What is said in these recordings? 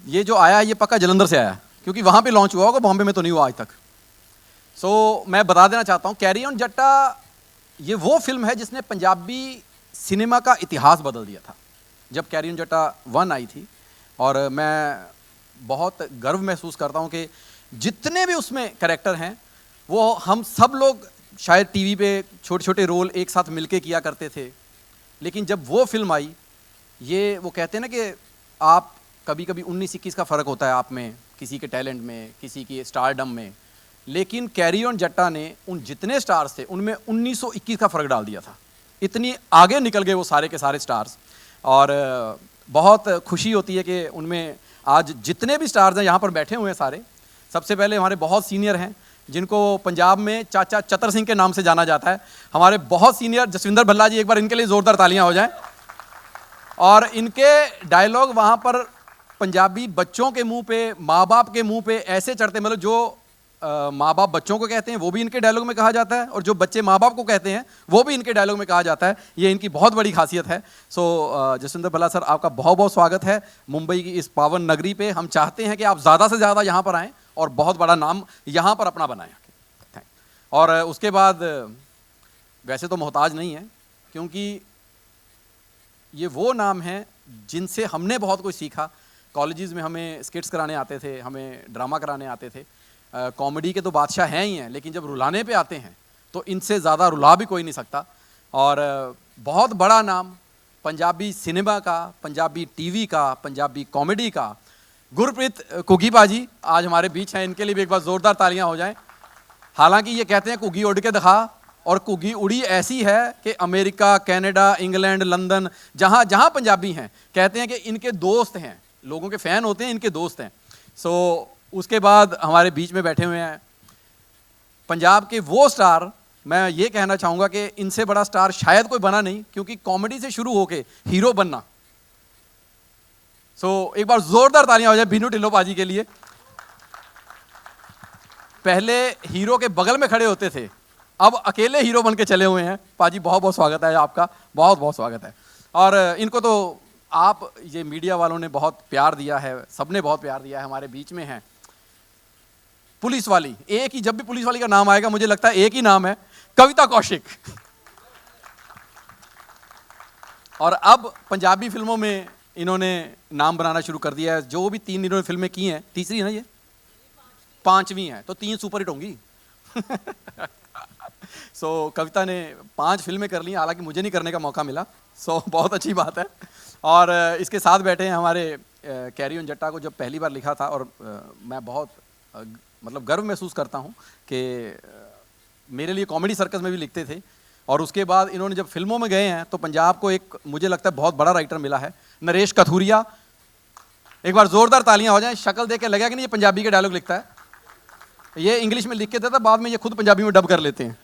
ये जो आया ये पक्का जलंधर से आया, क्योंकि वहाँ पे लॉन्च हुआ होगा, बॉम्बे में तो नहीं हुआ आज तक। मैं बता देना चाहता हूँ, कैरी ऑन जट्टा ये वो फिल्म है जिसने पंजाबी सिनेमा का इतिहास बदल दिया था। जब कैरी ऑन जट्टा 1 आई थी, और मैं बहुत गर्व महसूस करता हूँ कि जितने भी उसमें कैरेक्टर हैं वो हम सब लोग शायद टीवी पे छोटे छोटे रोल एक साथ मिलके किया करते थे, लेकिन जब वो फिल्म आई, ये वो कहते हैं ना कि आप कभी कभी 19-21 का फ़र्क होता है आप में, किसी के टैलेंट में, किसी की स्टारडम में, लेकिन कैरी ऑन जट्टा ने उन जितने स्टार्स थे उनमें 1921 का फ़र्क डाल दिया था। इतनी आगे निकल गए वो सारे के सारे स्टार्स, और बहुत खुशी होती है कि उनमें आज जितने भी स्टार्स हैं यहाँ पर बैठे हुए हैं सारे। सबसे पहले हमारे बहुत सीनियर हैं जिनको पंजाब में चाचा चतर सिंह के नाम से जाना जाता है, हमारे बहुत सीनियर जसविंदर भल्ला जी, एक बार इनके लिए ज़ोरदार तालियां हो जाएं। और इनके डायलॉग वहाँ पर पंजाबी बच्चों के मुंह पे, माँ बाप के मुंह पे ऐसे चढ़ते, मतलब जो माँ बाप बच्चों को कहते हैं वो भी इनके डायलॉग में कहा जाता है, और जो बच्चे माँ बाप को कहते हैं वो भी इनके डायलॉग में कहा जाता है। ये इनकी बहुत बड़ी खासियत है। जसविंदर भल्ला सर, आपका बहुत बहुत स्वागत है मुंबई की इस पावन नगरी पे। हम चाहते हैं कि आप ज़्यादा से ज़्यादा यहाँ पर आएँ और बहुत बड़ा नाम यहाँ पर अपना बनाएं। और उसके बाद वैसे तो मोहताज नहीं है, क्योंकि ये वो नाम हैं जिनसे हमने बहुत कुछ सीखा। कॉलेजेस में हमें स्किट्स कराने आते थे, हमें ड्रामा कराने आते थे। कॉमेडी के तो बादशाह हैं ही हैं, लेकिन जब रुलाने पे आते हैं तो इनसे ज़्यादा रुला भी कोई नहीं सकता। और बहुत बड़ा नाम पंजाबी सिनेमा का, पंजाबी टीवी का, पंजाबी कॉमेडी का, गुरप्रीत कुगी बाजी आज हमारे बीच हैं। इनके लिए भी एक बार ज़ोरदार तालियां हो जाएं। हालांकि ये कहते हैं कुगी उड़ के दिखा, और कुगी उड़ी ऐसी है कि अमेरिका, कनाडा, इंग्लैंड, लंदन, जहाँ जहाँ पंजाबी हैं कहते हैं कि इनके दोस्त हैं, लोगों के फ़ैन होते हैं, इनके दोस्त हैं। उसके बाद हमारे बीच में बैठे हुए हैं पंजाब के वो स्टार। मैं ये कहना चाहूँगा कि इनसे बड़ा स्टार शायद कोई बना नहीं, क्योंकि कॉमेडी से शुरू होके हीरो बनना। एक बार ज़ोरदार तालियां हो जाए बीनू ढिल्लों पाजी के लिए। पहले हीरो के बगल में खड़े होते थे, अब अकेले हीरो बन के चले हुए हैं। पाजी बहुत बहुत स्वागत है आपका, बहुत बहुत स्वागत है। और इनको तो आप ये मीडिया वालों ने बहुत प्यार दिया है, सबने बहुत प्यार दिया है। हमारे बीच में है पुलिस वाली, एक ही, जब भी पुलिस वाली का नाम आएगा मुझे लगता है एक ही नाम है, कविता कौशिक। और अब पंजाबी फिल्मों में इन्होंने नाम बनाना शुरू कर दिया है। जो भी 3 इन्होंने फिल्में की हैं, तीसरी है ना ये, 5वीं है, तो 3 सुपर हिट होंगी। कविता ने 5 फिल्में कर ली, हालांकि मुझे नहीं करने का मौका मिला। बहुत अच्छी बात है। और इसके साथ बैठे हैं हमारे कैरी ऑन जट्टा को जब पहली बार लिखा था, और मैं बहुत मतलब गर्व महसूस करता हूँ कि मेरे लिए कॉमेडी सर्कस में भी लिखते थे, और उसके बाद इन्होंने जब फिल्मों में गए हैं तो पंजाब को एक, मुझे लगता है, बहुत बड़ा राइटर मिला है, नरेश कथूरिया। एक बार जोरदार तालियां हो जाएं। शक्ल देख के लगा कि नहीं ये पंजाबी के डायलॉग लिखता है, ये इंग्लिश में लिख के देता, बाद में ये खुद पंजाबी में डब कर लेते हैं।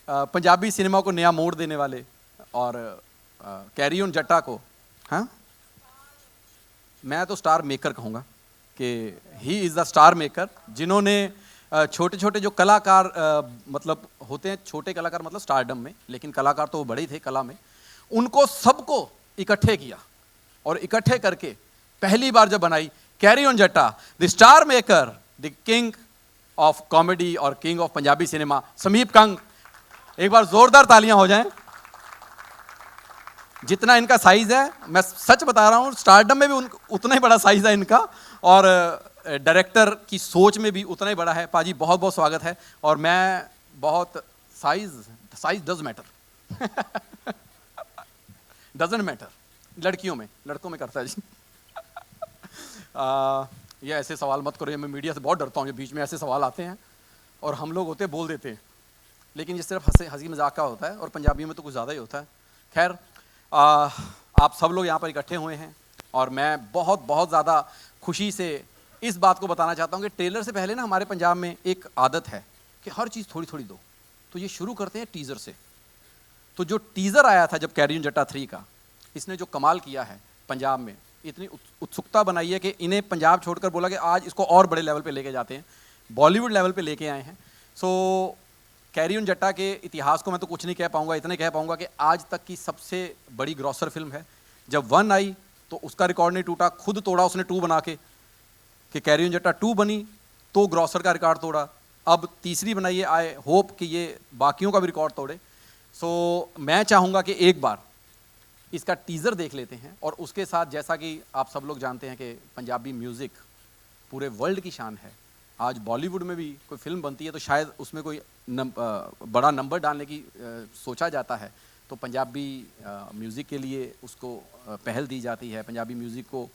पंजाबी सिनेमा को नया मोड़ देने वाले, और कैरी ऑन जट्टा को, हाँ, मैं तो स्टार मेकर कहूँगा कि he is the star maker, जिन्होंने छोटे छोटे जो कलाकार मतलब होते हैं, छोटे कलाकार मतलब स्टारडम में, लेकिन कलाकार तो वो बड़े ही थे कला में, उनको सबको इकट्ठे किया, और इकट्ठे करके पहली बार जब बनाई कैरी ऑन जट्टा, the star maker, the king of comedy और किंग ऑफ पंजाबी सिनेमा, समीप कंग। एक बार जोरदार तालियां हो जाएं। जितना इनका साइज है, मैं सच बता रहा हूं, स्टारडम में भी उतना ही बड़ा साइज है इनका, और डायरेक्टर की सोच में भी उतना ही बड़ा है। पाजी बहुत बहुत स्वागत है। और मैं बहुत size does matter. Doesn't matter लड़कियों में, लड़कों में करता है जी। ये ऐसे सवाल मत करो, मैं मीडिया से बहुत डरता हूँ। ये बीच में ऐसे सवाल आते हैं और हम लोग होते बोल देते हैं, लेकिन ये सिर्फ हंसी मजाक का होता है, और पंजाबी में तो कुछ ज़्यादा ही होता है। खैर, आप सब लोग यहाँ पर इकट्ठे हुए हैं, और मैं बहुत बहुत ज़्यादा खुशी से इस बात को बताना चाहता हूँ कि ट्रेलर से पहले ना हमारे पंजाब में एक आदत है कि हर चीज़ थोड़ी थोड़ी दो, तो ये शुरू करते हैं टीज़र से। तो जो टीज़र आया था जब कैरी ऑन जट्टा 3 का, इसने जो कमाल किया है पंजाब में, इतनी उत्सुकता बनाई है कि इन्हें पंजाब छोड़कर बोला कि आज इसको और बड़े लेवल पे लेके जाते हैं, बॉलीवुड लेवल पे लेके आए हैं। कैरी ऑन जट्टा के इतिहास को मैं तो कुछ नहीं कह पाऊंगा, इतने कह पाऊंगा कि आज तक की सबसे बड़ी ग्रॉसर फिल्म है। जब 1 आई तो तो उसका रिकॉर्ड नहीं टूटा, खुद तोड़ा उसने 2 बना के, कि कैरी ऑन जट्टा 2 बनी तो ग्रॉसर का रिकॉर्ड तोड़ा, अब तीसरी बनाइए, आई होप कि ये बाकियों का भी रिकॉर्ड तोड़े। सो मैं चाहूँगा कि एक बार इसका टीज़र देख लेते हैं, और उसके साथ जैसा कि आप सब लोग जानते हैं कि पंजाबी म्यूज़िक पूरे वर्ल्ड की शान है। आज बॉलीवुड में भी कोई फिल्म बनती है तो शायद उसमें कोई बड़ा नंबर डालने की सोचा जाता है, तो पंजाबी म्यूज़िक के लिए उसको पहल दी जाती है। पंजाबी म्यूज़िक को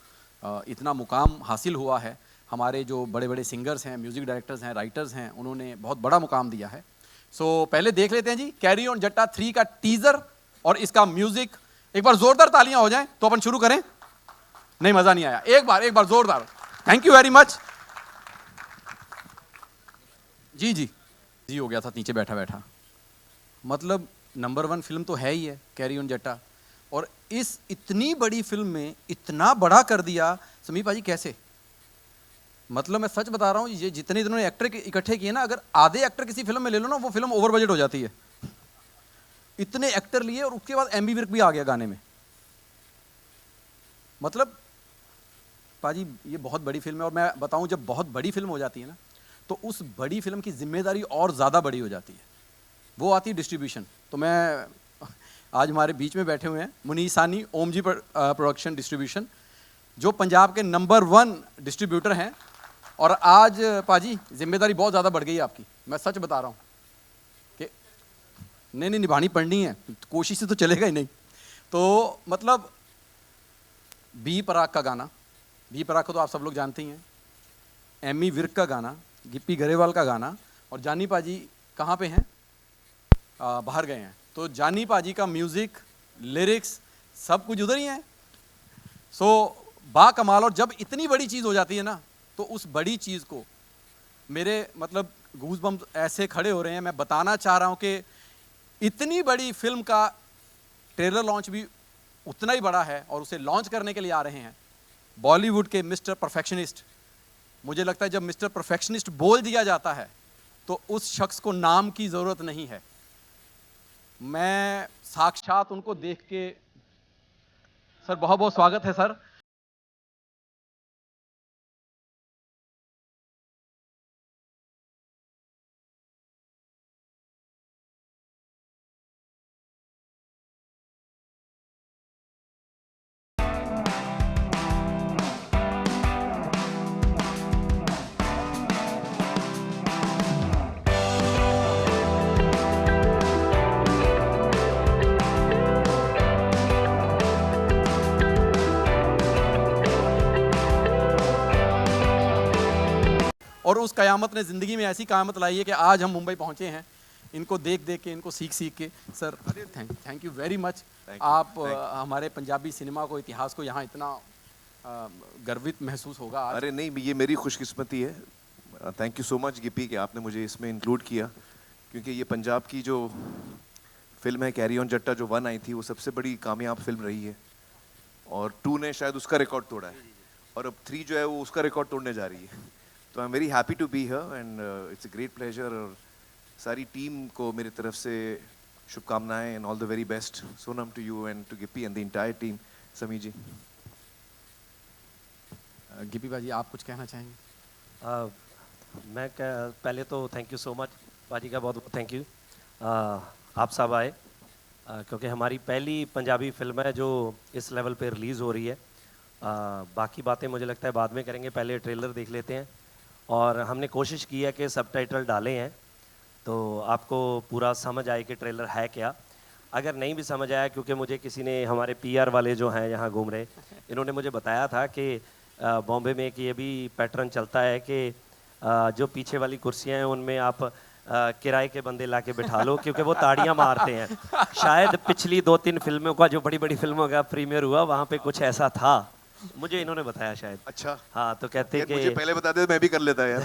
इतना मुकाम हासिल हुआ है, हमारे जो बड़े बड़े सिंगर्स हैं, म्यूज़िक डायरेक्टर्स हैं, राइटर्स हैं, उन्होंने बहुत बड़ा मुकाम दिया है। सो पहले देख लेते हैं जी कैरी ऑन जट्टा 3 का टीज़र और इसका म्यूज़िक। एक बार ज़ोरदार तालियां हो जाएं तो अपन शुरू करें। नहीं, मज़ा नहीं आया, एक बार ज़ोरदार। Thank you very much. जी जी जी हो गया था नीचे बैठा बैठा। मतलब नंबर 1 फिल्म तो है ही है कैरी ऑन जट्टा, और इस इतनी बड़ी फिल्म में इतना बड़ा कर दिया समीप भाजी, कैसे? मतलब मैं सच बता रहा हूँ, ये जितने इन्होंने एक्टर इकट्ठे किए ना, अगर आधे एक्टर किसी फिल्म में ले लो ना, वो फिल्म ओवर बजट हो जाती है। इतने एक्टर लिए और उसके बाद एम्बी विर्क भी आ गया गाने में। मतलब पाजी ये बहुत बड़ी फिल्म है, और मैं बताऊं जब बहुत बड़ी फिल्म हो जाती है ना, तो उस बड़ी फिल्म की जिम्मेदारी और ज़्यादा बड़ी हो जाती है, वो आती है डिस्ट्रीब्यूशन। तो मैं आज हमारे बीच में बैठे हुए हैं मुनीस सानी, ओम जी प्रोडक्शन डिस्ट्रीब्यूशन, जो पंजाब के नंबर 1 डिस्ट्रीब्यूटर हैं, और आज पाजी जिम्मेदारी बहुत ज़्यादा बढ़ गई है आपकी, मैं सच बता रहा हूँ कि नहीं निभानी पड़नी है, कोशिश से तो चलेगा ही नहीं। तो मतलब बी पराग का गाना, बी पराग को तो आप सब लोग जानते ही हैं, एमी विर्क का गाना, गिप्पी गरेवाल का गाना, और जानी पाजी कहाँ पे हैं? बाहर गए हैं। तो जानी पाजी का म्यूज़िक, लिरिक्स सब कुछ उधर ही है। सो बा कमाल। और जब इतनी बड़ी चीज़ हो जाती है ना, तो उस बड़ी चीज़ को मेरे मतलब गूज़बम्स ऐसे खड़े हो रहे हैं। मैं बताना चाह रहा हूँ कि इतनी बड़ी फिल्म का ट्रेलर लॉन्च भी उतना ही बड़ा है, और उसे लॉन्च करने के लिए आ रहे हैं बॉलीवुड के मिस्टर परफेक्शनिस्ट। मुझे लगता है जब मिस्टर परफेक्शनिस्ट बोल दिया जाता है तो उस शख्स को नाम की ज़रूरत नहीं है। मैं साक्षात उनको देख के, सर बहुत बहुत स्वागत है सर। और उस कयामत ने ज़िंदगी में ऐसी कयामत लाई है कि आज हम मुंबई पहुंचे हैं, इनको देख देख के, इनको सीख सीख के। Sir thank you very much. आप हमारे पंजाबी सिनेमा को, इतिहास को यहाँ इतना गर्वित महसूस होगा आज। अरे नहीं, ये मेरी खुशकिस्मती है। Thank you so much Gippy कि आपने मुझे इसमें इंक्लूड किया, क्योंकि ये पंजाब की जो फिल्म है कैरी ऑन जट्टा, जो 1 आई थी, वो सबसे बड़ी कामयाब फिल्म रही है, और 2 ने शायद उसका रिकॉर्ड तोड़ा है, और अब 3 जो है वो उसका रिकॉर्ड तोड़ने जा रही है। तो I am very happy to be here and it's a great pleasure. और सारी टीम को मेरी तरफ से शुभकामनाएं and all the very best. Sonam to you and to Gippy and the entire team. Sami ji. Gippy भाजी आप कुछ कहना चाहेंगे? पहले तो थैंक यू सो मच बाजी का, बहुत बहुत थैंक यू। आप सब आए, क्योंकि हमारी पहली पंजाबी फिल्म है जो इस लेवल पे रिलीज़ हो रही है। बाकी बातें मुझे लगता है बाद में करेंगे, पहले ट्रेलर देख लेते हैं। और हमने कोशिश की है कि सबटाइटल डाले हैं तो आपको पूरा समझ आए कि ट्रेलर है क्या। अगर नहीं भी समझ आया, क्योंकि मुझे किसी ने, हमारे पीआर वाले जो हैं यहाँ घूम रहे, इन्होंने मुझे बताया था कि बॉम्बे में कि ये भी पैटर्न चलता है कि जो पीछे वाली कुर्सियाँ हैं उनमें आप किराए के बंदे ला के बिठा लो, क्योंकि वो ताड़ियाँ मारते हैं। शायद पिछली 2-3 फिल्मों का, जो बड़ी बड़ी फिल्मों का प्रीमियर हुआ, वहाँ पे कुछ ऐसा था, मुझे इन्होंने बताया शायद। अच्छा। हाँ, तो कहते कि मुझे पहले बता दे, मैं भी कर लेता यार।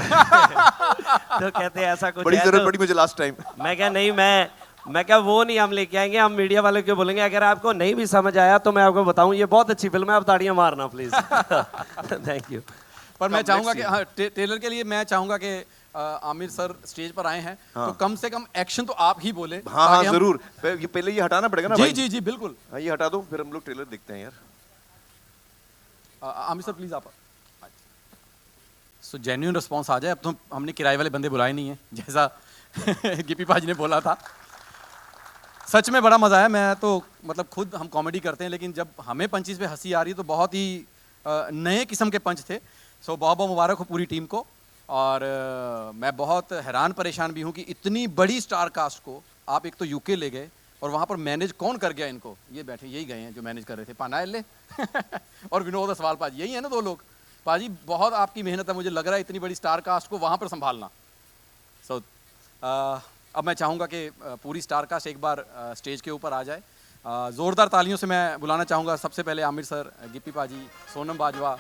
तो कहते ऐसा कुछ बड़ी है, जरूरत तो पड़ी मुझे लास्ट टाइम। मैं क्या नहीं, मैं क्या वो नहीं हम लेके आएंगे, हम मीडिया वाले क्यों बोलेंगे। अगर आपको नहीं भी समझ आया तो मैं आपको बताऊं, ये बहुत अच्छी फिल्म है, आप ताड़ियां मारना प्लीज। Thank you. पर मैं चाहूंगा कि हाँ, ट्रेलर के लिए मैं चाहूंगा कि आमिर सर स्टेज पर आए हैं, हाँ। तो कम से कम एक्शन तो आप ही बोले। हाँ हाँ जरूर। पहले ये हटाना पड़ेगा ना जी भाई। जी जी बिल्कुल। हाँ, ये हटा दो, फिर हम लोग ट्रेलर देखते हैं यार। आमिर सर प्लीज़ आप। सो जेन्युइन रिस्पॉन्स आ जाए। अब तो हमने किराए वाले बंदे बुलाए नहीं हैं, जैसा गिपी पाजी ने बोला था। सच में बड़ा मज़ा आया। मैं तो मतलब खुद हम कॉमेडी करते हैं, लेकिन जब हमें पंचेस पे हंसी आ रही है तो बहुत ही नए किस्म के पंच थे। सो बहुत बहुत मुबारक हो पूरी टीम को। और मैं बहुत हैरान परेशान भी हूँ कि इतनी बड़ी स्टार कास्ट को आप एक तो यूके ले गए और वहाँ पर मैनेज कौन कर गया इनको। ये बैठे यही गए हैं जो मैनेज कर रहे थे, पानाएल्ले और विनोद असवाल पाजी, यही है ना दो लोग। पाजी बहुत आपकी मेहनत है, मुझे लग रहा है इतनी बड़ी स्टार कास्ट को वहाँ पर संभालना। सो अब मैं चाहूँगा कि पूरी स्टार कास्ट एक बार स्टेज के ऊपर आ जाए। ज़ोरदार तालियों से मैं बुलाना चाहूँगा सबसे पहले आमिर सर, गिप्पी पाजी, सोनम बाजवा।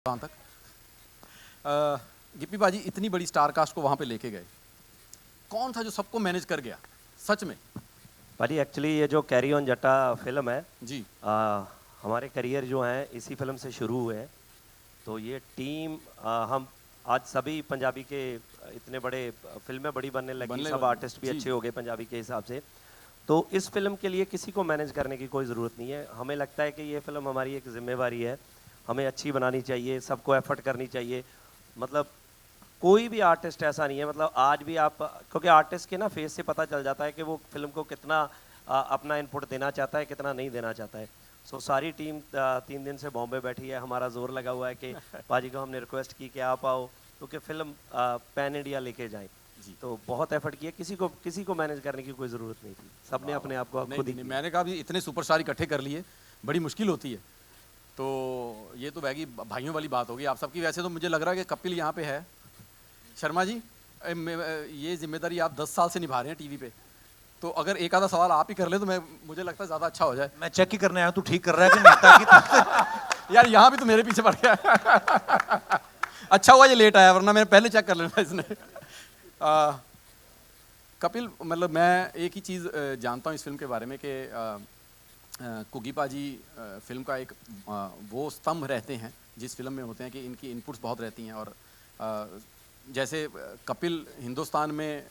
वहाँ तक गिप्पी पाजी इतनी बड़ी स्टार कास्ट को वहाँ पे लेके गए, कौन था जो सबको मैनेज कर गया सच में? भाजी एक्चुअली ये जो कैरी ऑन जट्टा फिल्म है जी। हमारे करियर जो हैं इसी फिल्म से शुरू हुए हैं। तो ये टीम हम आज सभी पंजाबी के इतने बड़े फिल्में बड़ी बनने लगी, सब आर्टिस्ट भी अच्छे हो गए पंजाबी के हिसाब से। तो इस फिल्म के लिए किसी को मैनेज करने की कोई ज़रूरत नहीं है। हमें लगता है कि ये फिल्म हमारी एक जिम्मेवारी है, हमें अच्छी बनानी चाहिए, सबको एफर्ट करनी चाहिए। मतलब कोई भी आर्टिस्ट ऐसा नहीं है, मतलब आज भी आप, क्योंकि आर्टिस्ट के ना फेस से पता चल जाता है कि वो फिल्म को कितना अपना इनपुट देना चाहता है, कितना नहीं देना चाहता है। सो सारी टीम 3 दिन से बॉम्बे बैठी है, हमारा जोर लगा हुआ है कि पाजी को हमने रिक्वेस्ट की कि आप आओ, क्योंकि फिल्म पैन इंडिया लेके जाएं। तो बहुत एफर्ट किया, किसी को मैनेज करने की कोई ज़रूरत नहीं थी, सबने अपने आप को खुद ही। मैंने कहा भी इतने सुपरस्टार इकट्ठे कर लिए, बड़ी मुश्किल होती है। तो ये तो बैगी भाइयों वाली बात होगी आप सबकी। वैसे तो मुझे लग रहा है कि कपिल यहाँ पे है। शर्मा जी, ये जिम्मेदारी आप 10 साल से निभा रहे हैं टीवी पे, तो अगर एक आधा सवाल आप ही कर ले तो मुझे लगता है ज़्यादा अच्छा हो जाए। मैं चेक ही करने आया, तू ठीक कर रहा है कि नहीं ताकि यार यहाँ भी तो मेरे पीछे पड़ गया। अच्छा हुआ ये लेट आया, वरना मैंने पहले चेक कर लेना इसने। कपिल, मतलब मैं एक ही चीज़ जानता हूँ इस फिल्म के बारे में कि कुगी पाजी फिल्म का एक वो स्तंभ रहते हैं जिस फिल्म में होते हैं कि इनकी इनपुट्स बहुत रहती हैं। और जैसे कपिल हिंदुस्तान में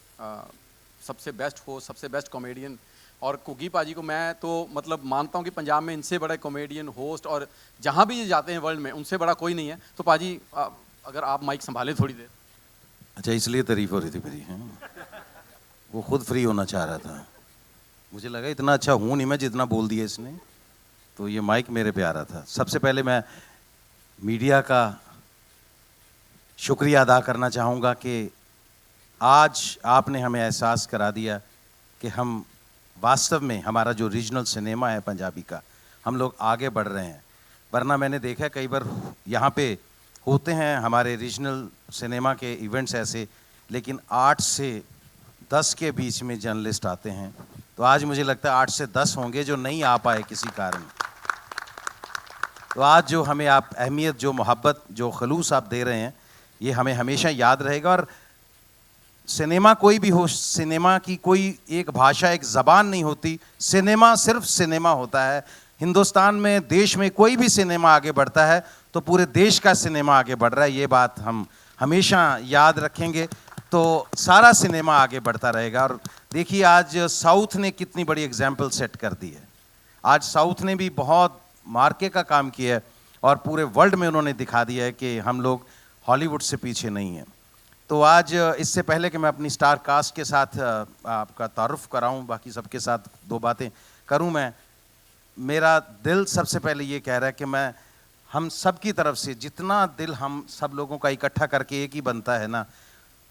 सबसे बेस्ट हो, सबसे बेस्ट कॉमेडियन, और कुगी पाजी को मैं तो मतलब मानता हूँ कि पंजाब में इनसे बड़ा कॉमेडियन, होस्ट, और जहाँ भी ये जाते हैं वर्ल्ड में उनसे बड़ा कोई नहीं है। तो पाजी अगर आप माइक संभालें थोड़ी देर। अच्छा, इसलिए तारीफ हो रही थी मेरी। वो खुद फ्री होना चाह रहा था, मुझे लगा इतना अच्छा हूँ नहीं मैं जितना बोल दिया इसने, तो ये माइक मेरे पे आ रहा था। सबसे पहले मैं मीडिया का शुक्रिया अदा करना चाहूँगा कि आज आपने हमें एहसास करा दिया कि हम वास्तव में हमारा जो रीजनल सिनेमा है पंजाबी का, हम लोग आगे बढ़ रहे हैं। वरना मैंने देखा कई बार यहाँ पे होते हैं हमारे रीजनल सिनेमा के इवेंट्स ऐसे, लेकिन 8 से 10 के बीच में जर्नलिस्ट आते हैं। तो आज मुझे लगता है 8 से 10 होंगे जो नहीं आ पाए किसी कारण। तो आज जो हमें आप अहमियत, जो मोहब्बत, जो खलूस आप दे रहे हैं, ये हमें हमेशा याद रहेगा। और सिनेमा कोई भी हो, सिनेमा की कोई एक भाषा, एक ज़बान नहीं होती। सिनेमा सिर्फ सिनेमा होता है। हिंदुस्तान में, देश में कोई भी सिनेमा आगे बढ़ता है तो पूरे देश का सिनेमा आगे बढ़ रहा है, ये बात हम हमेशा याद रखेंगे। तो सारा सिनेमा आगे बढ़ता रहेगा। और देखिए आज साउथ ने कितनी बड़ी एग्जाम्पल सेट कर दी है। आज साउथ ने भी बहुत मार्के का काम किया है और पूरे वर्ल्ड में उन्होंने दिखा दिया है कि हम लोग हॉलीवुड से पीछे नहीं हैं। तो आज इससे पहले कि मैं अपनी स्टार कास्ट के साथ आपका तारुफ कराऊं, बाकी सबके साथ दो बातें करूं, मेरा दिल सबसे पहले ये कह रहा है कि मैं हम सब की तरफ से जितना दिल हम सब लोगों का इकट्ठा करके एक ही बनता है ना,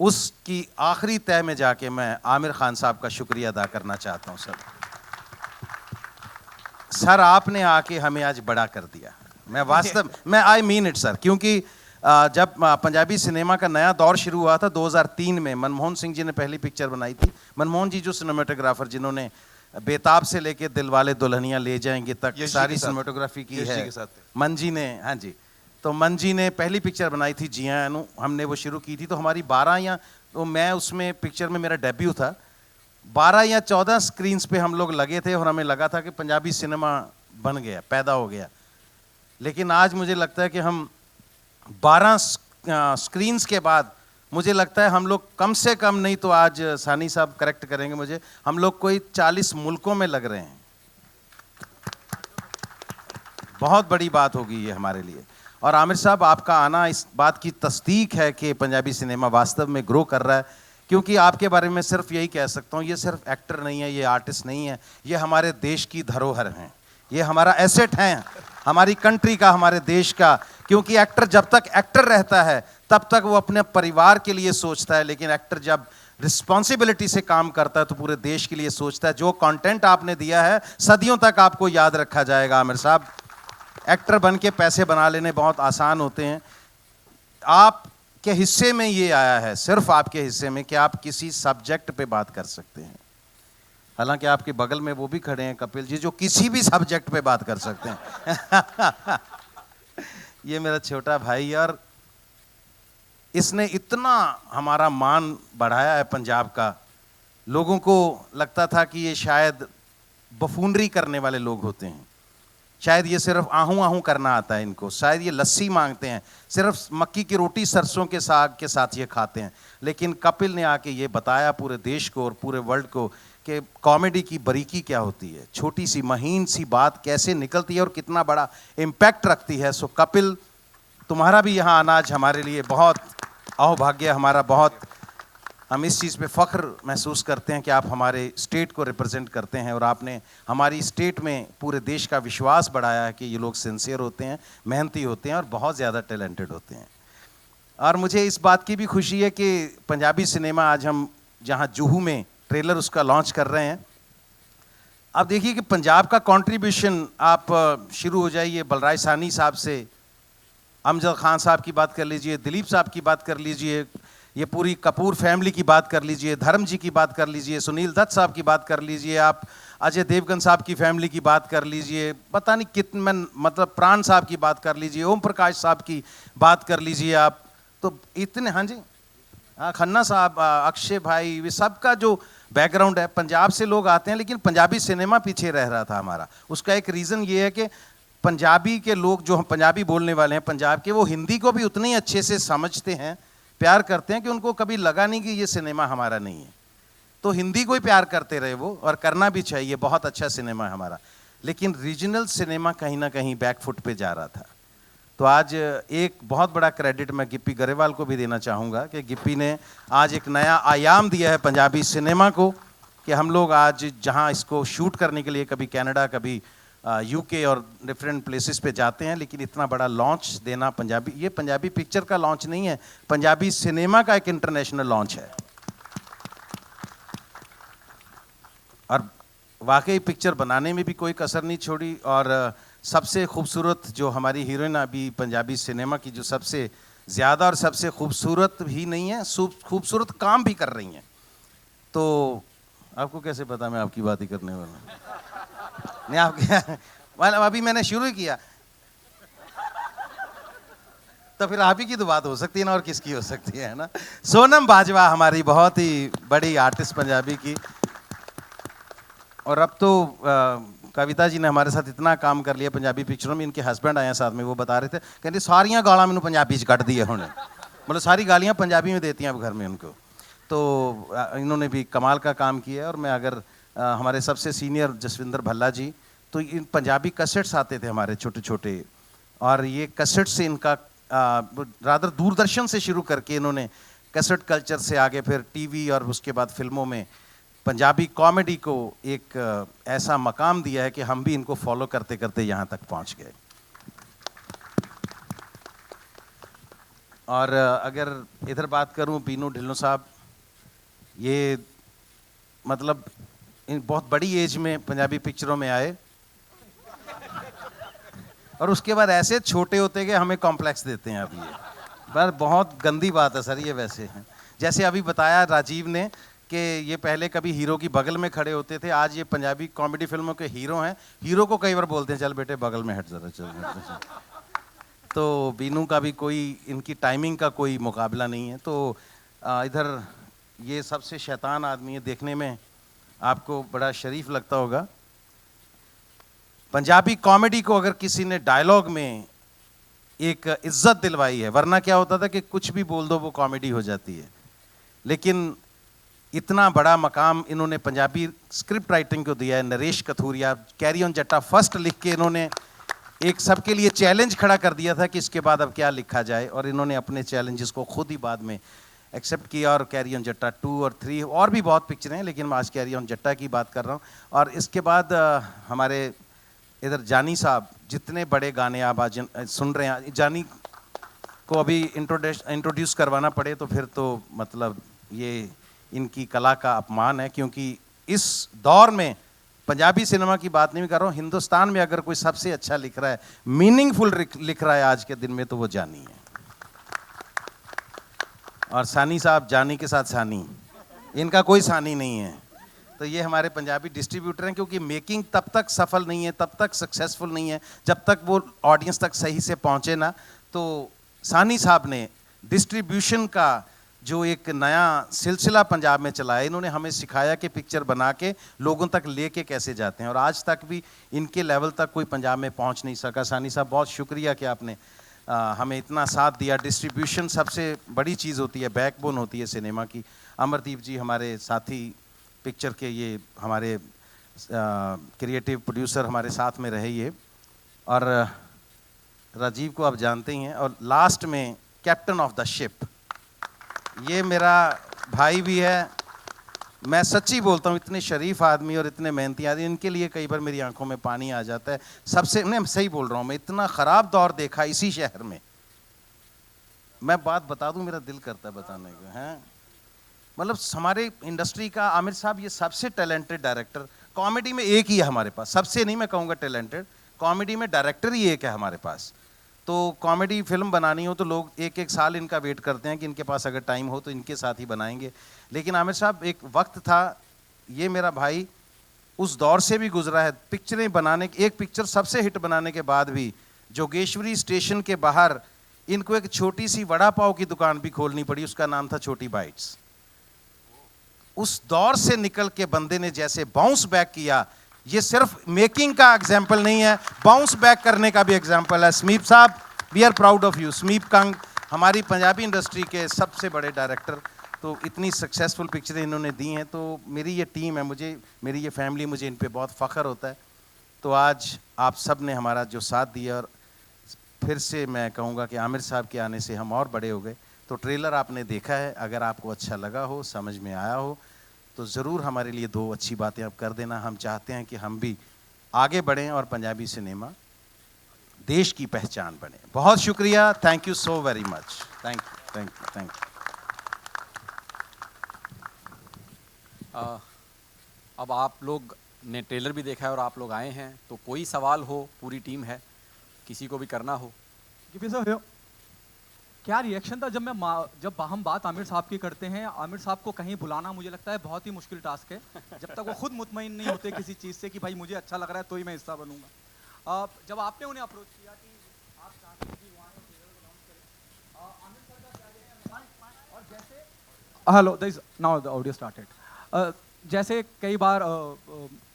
उसकी आखिरी तय में जाके मैं आमिर खान साहब का शुक्रिया अदा करना चाहता हूं। सर आपने आके हमें आज बड़ा कर दिया। मैं वास्तव में आई मीन इट सर, क्योंकि जब पंजाबी सिनेमा का नया दौर शुरू हुआ था 2003 में, मनमोहन सिंह जी ने पहली पिक्चर बनाई थी। मनमोहन जी जो सिनेमाटोग्राफर जिन्होंने बेताब से लेके दिलवाले दुल्हनिया ले जाएंगे तक सारी सिनेमाटोग्राफी की है, मन जी ने, हाँ जी, तो मन जी ने पहली पिक्चर बनाई थी जिया अनु, हमने वो शुरू की थी। तो हमारी 12 या, तो मैं उसमें पिक्चर में मेरा डेब्यू था, 12 या 14 स्क्रीन्स पे हम लोग लगे थे और हमें लगा था कि पंजाबी सिनेमा बन गया, पैदा हो गया। लेकिन आज मुझे लगता है कि हम 12 स्क्रीन्स के बाद मुझे लगता है हम लोग कम से कम नहीं तो, आज सानी साहब करेक्ट करेंगे मुझे, हम लोग कोई 40 मुल्कों में लग रहे हैं। बहुत बड़ी बात होगी ये हमारे लिए। और आमिर साहब आपका आना इस बात की तस्दीक है कि पंजाबी सिनेमा वास्तव में ग्रो कर रहा है, क्योंकि आपके बारे में सिर्फ यही कह सकता हूँ, ये सिर्फ एक्टर नहीं है, ये आर्टिस्ट नहीं है, ये हमारे देश की धरोहर हैं, ये हमारा एसेट है, हमारी कंट्री का, हमारे देश का। क्योंकि एक्टर जब तक एक्टर रहता है तब तक वो अपने परिवार के लिए सोचता है, लेकिन एक्टर जब रिस्पॉन्सिबिलिटी से काम करता है तो पूरे देश के लिए सोचता है। जो कंटेंट आपने दिया है सदियों तक आपको याद रखा जाएगा आमिर साहब। एक्टर बन के पैसे बना लेने बहुत आसान होते हैं, आपके हिस्से में ये आया है, सिर्फ आपके हिस्से में, कि आप किसी सब्जेक्ट पे बात कर सकते हैं। हालांकि आपके बगल में वो भी खड़े हैं कपिल जी, जो किसी भी सब्जेक्ट पे बात कर सकते हैं। ये मेरा छोटा भाई, और इसने इतना हमारा मान बढ़ाया है पंजाब का। लोगों को लगता था कि ये शायद बफूनरी करने वाले लोग होते हैं, शायद ये सिर्फ आहू आहू करना आता है इनको, शायद ये लस्सी मांगते हैं, सिर्फ मक्की की रोटी सरसों के साग के साथ ये खाते हैं। लेकिन कपिल ने आके ये बताया पूरे देश को और पूरे वर्ल्ड को कि कॉमेडी की बारीकी क्या होती है, छोटी सी महीन सी बात कैसे निकलती है और कितना बड़ा इम्पैक्ट रखती है। सो कपिल, तुम्हारा भी यहाँ आना आज हमारे लिए बहुत अहोभाग्य, हमारा बहुत, हम इस चीज़ पे फ़ख्र महसूस करते हैं कि आप हमारे स्टेट को रिप्रेजेंट करते हैं और आपने हमारी स्टेट में पूरे देश का विश्वास बढ़ाया है कि ये लोग सिंसियर होते हैं, मेहनती होते हैं और बहुत ज़्यादा टैलेंटेड होते हैं। और मुझे इस बात की भी खुशी है कि पंजाबी सिनेमा आज हम जहाँ जुहू में ट्रेलर उसका लॉन्च कर रहे हैं। अब देखिए कि पंजाब का कंट्रीब्यूशन, आप शुरू हो जाइए बलराज सानी साहब से, अमजद खान साहब की बात कर लीजिए, दिलीप साहब की बात कर लीजिए, ये पूरी कपूर फैमिली की बात कर लीजिए, धर्म जी की बात कर लीजिए, सुनील दत्त साहब की बात कर लीजिए, आप अजय देवगन साहब की फैमिली की बात कर लीजिए, पता नहीं कितने, मतलब प्राण साहब की बात कर लीजिए, ओम प्रकाश साहब की बात कर लीजिए आप, तो इतने, हाँ जी, हाँ खन्ना साहब, अक्षय भाई, ये सबका जो बैकग्राउंड है, पंजाब से लोग आते हैं, लेकिन पंजाबी सिनेमा पीछे रह रहा था हमारा। उसका एक रीज़न ये है कि पंजाबी के लोग जो हम पंजाबी बोलने वाले हैं पंजाब के, वो हिंदी को भी उतनी अच्छे से समझते हैं, प्यार करते हैं, कि उनको कभी लगा नहीं कि ये सिनेमा हमारा नहीं है। तो हिंदी को ही प्यार करते रहे वो, और करना भी चाहिए, बहुत अच्छा सिनेमा है हमारा। लेकिन रीजनल सिनेमा कहीं ना कहीं बैकफुट पे जा रहा था। तो आज एक बहुत बड़ा क्रेडिट मैं गिप्पी गरेवाल को भी देना चाहूँगा कि गिप्पी ने आज एक नया आयाम दिया है पंजाबी सिनेमा को, कि हम लोग आज जहाँ इसको शूट करने के लिए कभी कनाडा, कभी यूके और डिफरेंट प्लेसेस पे जाते हैं, लेकिन इतना बड़ा लॉन्च देना पंजाबी, ये पंजाबी पिक्चर का लॉन्च नहीं है, पंजाबी सिनेमा का एक इंटरनेशनल लॉन्च है। और वाकई पिक्चर बनाने में भी कोई कसर नहीं छोड़ी, और सबसे खूबसूरत जो हमारी हीरोइन अभी पंजाबी सिनेमा की, जो सबसे ज़्यादा और सबसे खूबसूरत भी नहीं है, खूबसूरत काम भी कर रही हैं। तो आपको कैसे पता मैं आपकी बात ही करने वाला हूँ? नहीं, आपके मतलब अभी मैंने शुरू ही किया। तो फिर आप ही की तो बात हो सकती है ना, और किसकी हो सकती है ना। सोनम बाजवा हमारी बहुत ही बड़ी आर्टिस्ट पंजाबी की, और अब तो कविता जी ने हमारे साथ इतना काम कर लिया पंजाबी पिक्चरों में। इनके हस्बैंड आए हैं साथ में, वो बता रहे थे, कहते सारियां गालां मैनू पंजाबी च कट दी है हुण, मतलब सारी गालियां पंजाबी में देती हैं अब घर में उनको। तो इन्होंने भी कमाल का काम किया है। और मैं अगर हमारे सबसे सीनियर जसविंदर भल्ला जी, तो इन पंजाबी कैसेट्स आते थे हमारे छोटे छोटे, और ये कैसेट से इनका रादर दूरदर्शन से शुरू करके इन्होंने कैसेट कल्चर से आगे फिर टीवी और उसके बाद फिल्मों में पंजाबी कॉमेडी को एक ऐसा मकाम दिया है कि हम भी इनको फॉलो करते करते यहाँ तक पहुँच गए। और अगर इधर बात करूँ, बीनू ढिल्लों साहब, ये मतलब इन बहुत बड़ी एज में पंजाबी पिक्चरों में आए, और उसके बाद ऐसे छोटे होते कि हमें कॉम्प्लेक्स देते हैं। अब ये पर बहुत गंदी बात है सर ये वैसे हैं। जैसे अभी बताया राजीव ने कि ये पहले कभी हीरो की बगल में खड़े होते थे, आज ये पंजाबी कॉमेडी फिल्मों के हीरो हैं। हीरो को कई बार बोलते हैं चल बेटे बगल में हट जरा, चल। तो बीनू का भी कोई, इनकी टाइमिंग का कोई मुकाबला नहीं है। तो इधर ये सबसे शैतान आदमी है, देखने में आपको बड़ा शरीफ लगता होगा। पंजाबी कॉमेडी को अगर किसी ने डायलॉग में एक इज्जत दिलवाई है, वरना क्या होता था कि कुछ भी बोल दो वो कॉमेडी हो जाती है, लेकिन इतना बड़ा मकाम इन्होंने पंजाबी स्क्रिप्ट राइटिंग को दिया है। नरेश कथूरिया, कैरी ऑन जट्टा फर्स्ट लिख के इन्होंने एक सबके लिए चैलेंज खड़ा कर दिया था कि इसके बाद अब क्या लिखा जाए, और इन्होंने अपने चैलेंजेस को खुद ही बाद में एक्सेप्ट किया। और कैरी ऑन जट्टा 2 और 3 और भी बहुत पिक्चरें हैं, लेकिन मैं आज कैरी ऑन जट्टा की बात कर रहा हूँ। और इसके बाद हमारे इधर जानी साहब, जितने बड़े गाने आप आज सुन रहे हैं, जानी को अभी इंट्रोड्यूस करवाना पड़े तो फिर तो मतलब ये इनकी कला का अपमान है, क्योंकि इस दौर में पंजाबी सिनेमा की बात नहीं कर रहा हूँ, हिंदुस्तान में अगर कोई सबसे अच्छा लिख रहा है, मीनिंगफुल लिख रहा है आज के दिन में, तो वो जानी है। और सानी साहब, जानी के साथ सानी, इनका कोई सानी नहीं है। तो ये हमारे पंजाबी डिस्ट्रीब्यूटर हैं, क्योंकि मेकिंग तब तक सफल नहीं है, तब तक सक्सेसफुल नहीं है जब तक वो ऑडियंस तक सही से पहुंचे ना। तो सानी साहब ने डिस्ट्रीब्यूशन का जो एक नया सिलसिला पंजाब में चलाया, इन्होंने हमें सिखाया कि पिक्चर बना के लोगों तक लेके कैसे जाते हैं, और आज तक भी इनके लेवल तक कोई पंजाब में पहुंच नहीं सका। सानी साहब बहुत शुक्रिया कि आपने हमें इतना साथ दिया। डिस्ट्रीब्यूशन सबसे बड़ी चीज़ होती है, बैकबोन होती है सिनेमा की। अमरदीप जी हमारे साथी पिक्चर के, ये हमारे क्रिएटिव प्रोड्यूसर हमारे साथ में रहे ये, और राजीव को आप जानते ही हैं। और लास्ट में कैप्टन ऑफ द शिप, ये मेरा भाई भी है। मैं सच्ची बोलता हूँ, इतने शरीफ आदमी और इतने मेहनती आदमी, इनके लिए कई बार मेरी आंखों में पानी आ जाता है। सबसे नहीं, सही बोल रहा हूँ, मैं इतना ख़राब दौर देखा इसी शहर में। मैं बात बता दूँ, मेरा दिल करता है बताने को, हैं मतलब हमारे इंडस्ट्री का आमिर साहब ये सबसे टैलेंटेड डायरेक्टर, कॉमेडी में एक ही है हमारे पास, सबसे नहीं मैं कहूँगा टैलेंटेड, कॉमेडी में डायरेक्टर ही एक है हमारे पास। तो कॉमेडी फिल्म बनानी हो तो लोग एक एक साल इनका वेट करते हैं कि इनके पास अगर टाइम हो तो इनके साथ ही बनाएंगे। लेकिन आमिर साहब, एक वक्त था, ये मेरा भाई उस दौर से भी गुजरा है, पिक्चरें बनाने, एक पिक्चर सबसे हिट बनाने के बाद भी जोगेश्वरी स्टेशन के बाहर इनको एक छोटी सी वड़ा पाव की दुकान भी खोलनी पड़ी, उसका नाम था छोटी बाइट्स। उस दौर से निकल के बंदे ने जैसे बाउंस बैक किया, ये सिर्फ मेकिंग का एग्जाम्पल नहीं है, बाउंस बैक करने का भी एग्जाम्पल है। समीप साहब, we are proud of you. Sameep Kang हमारी पंजाबी इंडस्ट्री के सबसे बड़े डायरेक्टर, तो इतनी सक्सेसफुल पिक्चरें इन्होंने दी हैं। तो मेरी ये टीम है, मेरी ये फैमिली, मुझे इन पे बहुत फ़ख्र होता है। तो आज आप सब ने हमारा जो साथ दिया, और फिर से मैं कहूँगा कि आमिर साहब के आने से हम और बड़े हो गए। तो ट्रेलर आपने देखा है, अगर आपको अच्छा लगा हो, समझ में आया हो, तो ज़रूर हमारे लिए 2 अच्छी बातें आप कर देना। हम चाहते हैं कि हम भी आगे बढ़ें और पंजाबी सिनेमा देश की पहचान बने। बहुत शुक्रिया, thank you so very much, thank you, thank you, thank you. अब आप लोग ने ट्रेलर भी देखा है और आप लोग आए हैं, तो कोई सवाल हो, पूरी टीम है, किसी को भी करना हो। क्या रिएक्शन था जब हम बात आमिर साहब की करते हैं? आमिर साहब को कहीं बुलाना मुझे लगता है बहुत ही मुश्किल टास्क है, जब तक वो खुद मुतमईन नहीं होते किसी चीज़ से कि भाई मुझे अच्छा लग रहा है तो ही मैं हिस्सा बनूंगा। जब आपने उन्हें अप्रोच किया कि आप चाहते हैं कि वो आए और ट्रेलर को लॉन्च करें, hello now the audio started. जैसे कई बार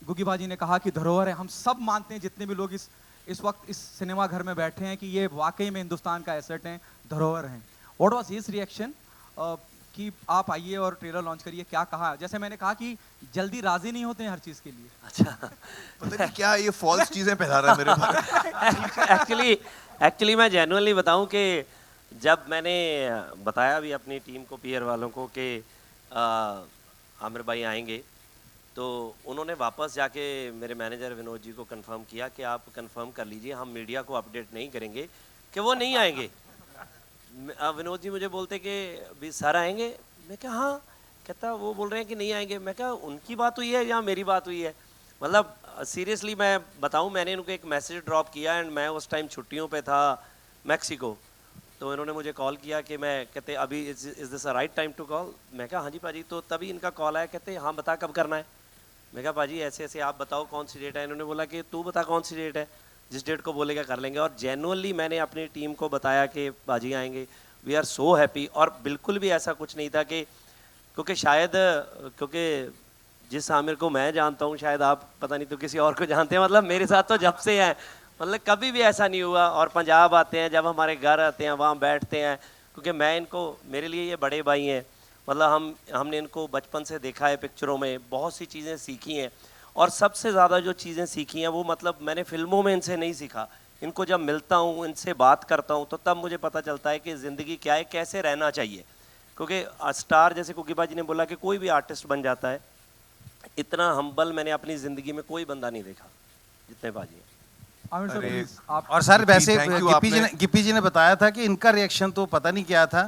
गुगी बाजी ने कहा कि धरोहर है, हम सब मानते हैं जितने भी लोग इस वक्त इस सिनेमा घर में बैठे हैं कि ये वाकई में हिंदुस्तान का एसेट हैं, धरोहर हैं। व्हाट वाज हिज रिएक्शन कि आप आइए और ट्रेलर लॉन्च करिए, क्या कहा? जैसे मैंने कहा कि जल्दी राजी नहीं होते हैं हर चीज़ के लिए। अच्छा पता नहीं क्या ये फॉल्स चीजें फैला रहा है मेरे बारे एक्चुअली मैं जेन्युइनली बताऊं कि जब मैंने बताया भी अपनी टीम को, पीयर वालों को कि आमिर भाई आएंगे, तो उन्होंने वापस जाके मेरे मैनेजर विनोद जी को कंफर्म किया कि आप कंफर्म कर लीजिए, हम मीडिया को अपडेट नहीं करेंगे कि वो नहीं आएंगे। विनोद जी मुझे बोलते कि भी सर आएंगे, मैं क्या हाँ, कहता वो बोल रहे हैं कि नहीं आएंगे। मैं क्या उनकी बात हुई है या मेरी बात हुई है? मतलब सीरियसली मैं बताऊं, मैंने उनको एक मैसेज ड्रॉप किया एंड मैं उस टाइम छुट्टियों पे था मैक्सिको, तो इन्होंने मुझे कॉल किया कि मैं कहते अभी is this a right time to call? मैं कहा हाँ जी पाजी। तो तभी इनका कॉल आया, कहते हाँ बता कब करना है। मैं कहा पाजी ऐसे ऐसे आप बताओ कौन सी डेट है। इन्होंने बोला कि तू बता कौन सी डेट है, जिस डेट को बोलेगा कर लेंगे। और जेन्युइनली मैंने अपनी टीम को बताया कि पाजी आएंगे, वी आर सो हैप्पी। और बिल्कुल भी ऐसा कुछ नहीं था कि क्योंकि जिस आमिर को मैं जानता हूँ शायद आप पता नहीं तो किसी और को जानते हैं, मतलब मेरे साथ तो जब से है, मतलब कभी भी ऐसा नहीं हुआ। और पंजाब आते हैं, जब हमारे घर आते हैं वहाँ बैठते हैं, क्योंकि मैं इनको, मेरे लिए ये बड़े भाई हैं, मतलब हमने इनको बचपन से देखा है पिक्चरों में, बहुत सी चीज़ें सीखी हैं। और सबसे ज़्यादा जो चीज़ें सीखी हैं वो मतलब मैंने फिल्मों में इनसे नहीं सीखा। इनको जब मिलता हूँ, इनसे बात करता हूँ, तो तब मुझे पता चलता है कि ज़िंदगी क्या है, कैसे रहना चाहिए। क्योंकि स्टार जैसे कुकी बाजी ने बोला कि कोई भी आर्टिस्ट बन जाता है, इतना हम्बल मैंने अपनी ज़िंदगी में कोई बंदा नहीं देखा जितने बाजी हैं। आमिर सर अरे, प्लीज आप। और सर वैसे Thank you, गिप्पी जी ने बताया था कि इनका रिएक्शन तो पता नहीं क्या था,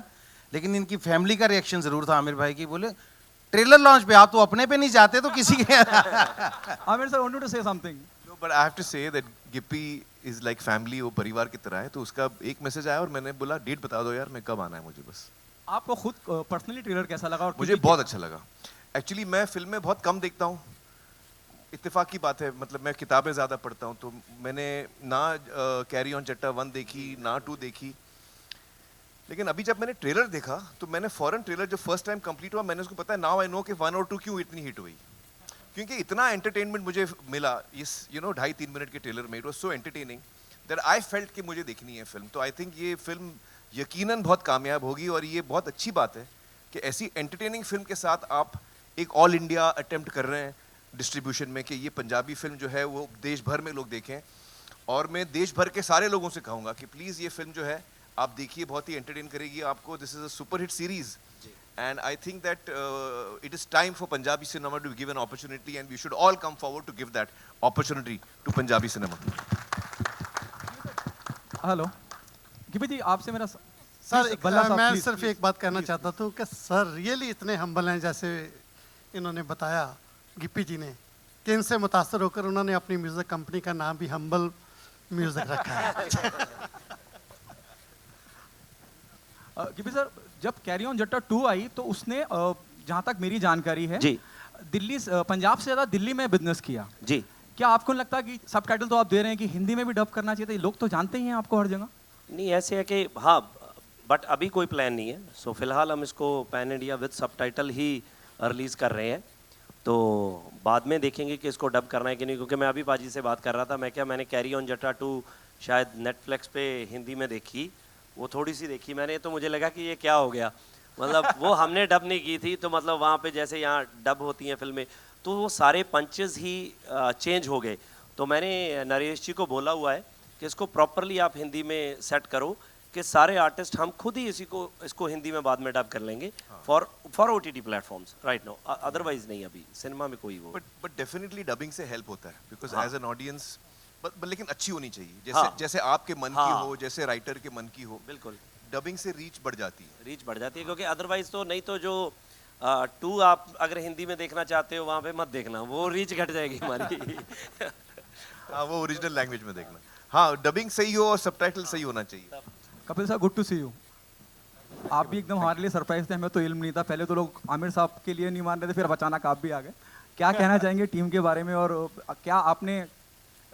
लेकिन इनकी फैमिली का रिएक्शन जरूर था आमिर भाई की। बोले ट्रेलर लॉन्च पे आप तो अपने पे नहीं जाते तो किसी के Aamir sir wanted to say something. No, but I have to say that Gippy is like family, वो परिवार की तरह है। तो उसका एक मैसेज आया और मैंने बोला डेट बता दो यार, मैं कब आना है मुझे बस। आपको खुद पर्सनली ट्रेलर कैसा लगा? और मुझे बहुत अच्छा लगा। एक्चुअली मैं फिल्में बहुत कम देखता हूँ, इत्तेफाक की बात है, मतलब मैं किताबें ज़्यादा पढ़ता हूँ। तो मैंने ना कैरी ऑन जट्टा 1 देखी, ना 2 देखी, लेकिन अभी जब मैंने ट्रेलर देखा तो मैंने फॉरेन ट्रेलर जो फर्स्ट टाइम कंप्लीट हुआ, मैंने उसको पता है नाउ आई नो कि 1 और 2 क्यों इतनी हिट हुई, क्योंकि इतना एंटरटेनमेंट मुझे मिला इस 2.5-3 मिनट के ट्रेलर में। It was so entertaining that I felt कि मुझे देखनी है फिल्म। तो आई थिंक ये फिल्म यकीनन बहुत कामयाब होगी। और ये बहुत अच्छी बात है कि ऐसी एंटरटेनिंग फिल्म के साथ आप एक ऑल इंडिया अटेम्प्ट कर रहे हैं डिस्ट्रीब्यूशन में, कि ये पंजाबी फिल्म जो है वो देश भर में लोग देखें। और मैं देश भर के सारे लोगों से कहूँगा कि प्लीज़ ये फिल्म जो है आप देखिए, बहुत ही एंटरटेन करेगी आपको। This is a super hit series and I think that it is time for Punjabi cinema to give an opportunity, and we should all come forward to give that opportunity to Punjabi cinema. Hello Gippy ji, आपसे मेरा sir बल्ला साहब, मैं please, सिर्फ please. एक बात कहना चाहता था कि सर रियली इतने हम्बल हैं, जैसे इन्होंने बताया गिप्पी जी ने कि इनसे मुतासर होकर उन्होंने अपनी म्यूज़िक कंपनी का नाम भी हम्बल म्यूज़िक रखा है। गिप्पी सर, जब कैरी ऑन जट्टा 2 आई तो उसने जहाँ तक मेरी जानकारी है जी पंजाब से ज़्यादा दिल्ली में बिजनेस किया। जी। क्या आपको नहीं लगता कि सबटाइटल तो आप दे रहे हैं कि हिंदी में भी डब करना चाहिए था? लोग तो जानते ही हैं आपको हर जगह। नहीं ऐसे है कि हाँ, बट अभी कोई प्लान नहीं है। सो फिलहाल हम इसको pan India with subtitle he release कर रहे हैं, तो बाद में देखेंगे कि इसको डब करना है कि नहीं। क्योंकि मैं अभी पाजी से बात कर रहा था, मैंने कैरी ऑन जट्टा 2 शायद नेटफ्लिक्स पे हिंदी में देखी, वो थोड़ी सी देखी मैंने, तो मुझे लगा कि ये क्या हो गया, मतलब वो हमने डब नहीं की थी। तो मतलब वहाँ पे जैसे यहाँ डब होती हैं फिल्में, तो वो सारे पंचेस ही चेंज हो गए। तो मैंने नरेश जी को बोला हुआ है कि इसको प्रॉपरली आप हिंदी में सेट करो कि सारे आर्टिस्ट हम खुद ही इसको हिंदी में बाद में डब कर लेंगे for OTT platforms right now, otherwise नहीं अभी सिनेमा में कोई वो। But definitely dubbing से help होता है, because हाँ. as an audience, but लेकिन अच्छी होनी चाहिए, जैसे हाँ. जैसे आपके मन की हाँ. हो, जैसे राइटर के मन की हो। बिल्कुल डबिंग से रीच बढ़ जाती है। रीच बढ़ जाती है, क्योंकि अदरवाइज तो नहीं तो जो 2 आप अगर हिंदी में देखना चाहते हो वहाँ पे मत देखना, वो रीच घट जाएगी हमारी। हाँ, वो ओरिजिनल लैंग्वेज में देखना। हाँ, डबिंग सही हो और सबटाइटल सही होना चाहिए। कपिल साहब, गुड टू सी यू। आप भी एकदम हमारे लिए सरप्राइज थे, हमें तो इल्म नहीं था। पहले तो लोग आमिर साहब के लिए नहीं मान रहे थे, फिर अब अचानक आप भी आ गए। क्या कहना चाहेंगे टीम के बारे में, और क्या आपने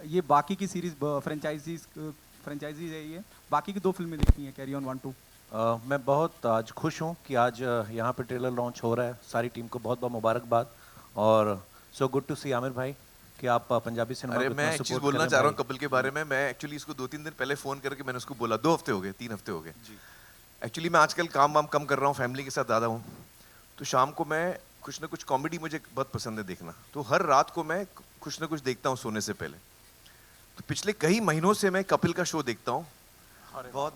ये बाकी की सीरीज फ्रेंचाइजी है, ये बाकी की 2 फिल्में देखी हैं, कैरी ऑन 1, 2? मैं बहुत आज खुश हूँ कि आज यहाँ पे ट्रेलर लॉन्च हो रहा है। सारी टीम को बहुत बहुत मुबारकबाद। और सो गुड टू सी आमिर भाई कि आप पंजाबी सिनेमा अरे को मैं इतना एक चीज support बोलना कर चाह रहा हैं हूँ कपिल के बारे में। मैं एक्चुअली इसको 2-3 दिन पहले फोन करके मैंने उसको बोला, 2 हफ्ते हो गए, 3 हफ्ते हो गए। एक्चुअली मैं आजकल काम वाम कम कर रहा हूँ, फैमिली के साथ ज़्यादा हूँ, तो शाम को मैं कुछ ना कुछ कॉमेडी मुझे बहुत पसंद है देखना, तो हर रात को मैं कुछ ना कुछ देखता हूँ सोने से पहले। तो पिछले कई महीनों से मैं कपिल का शो देखता हूँ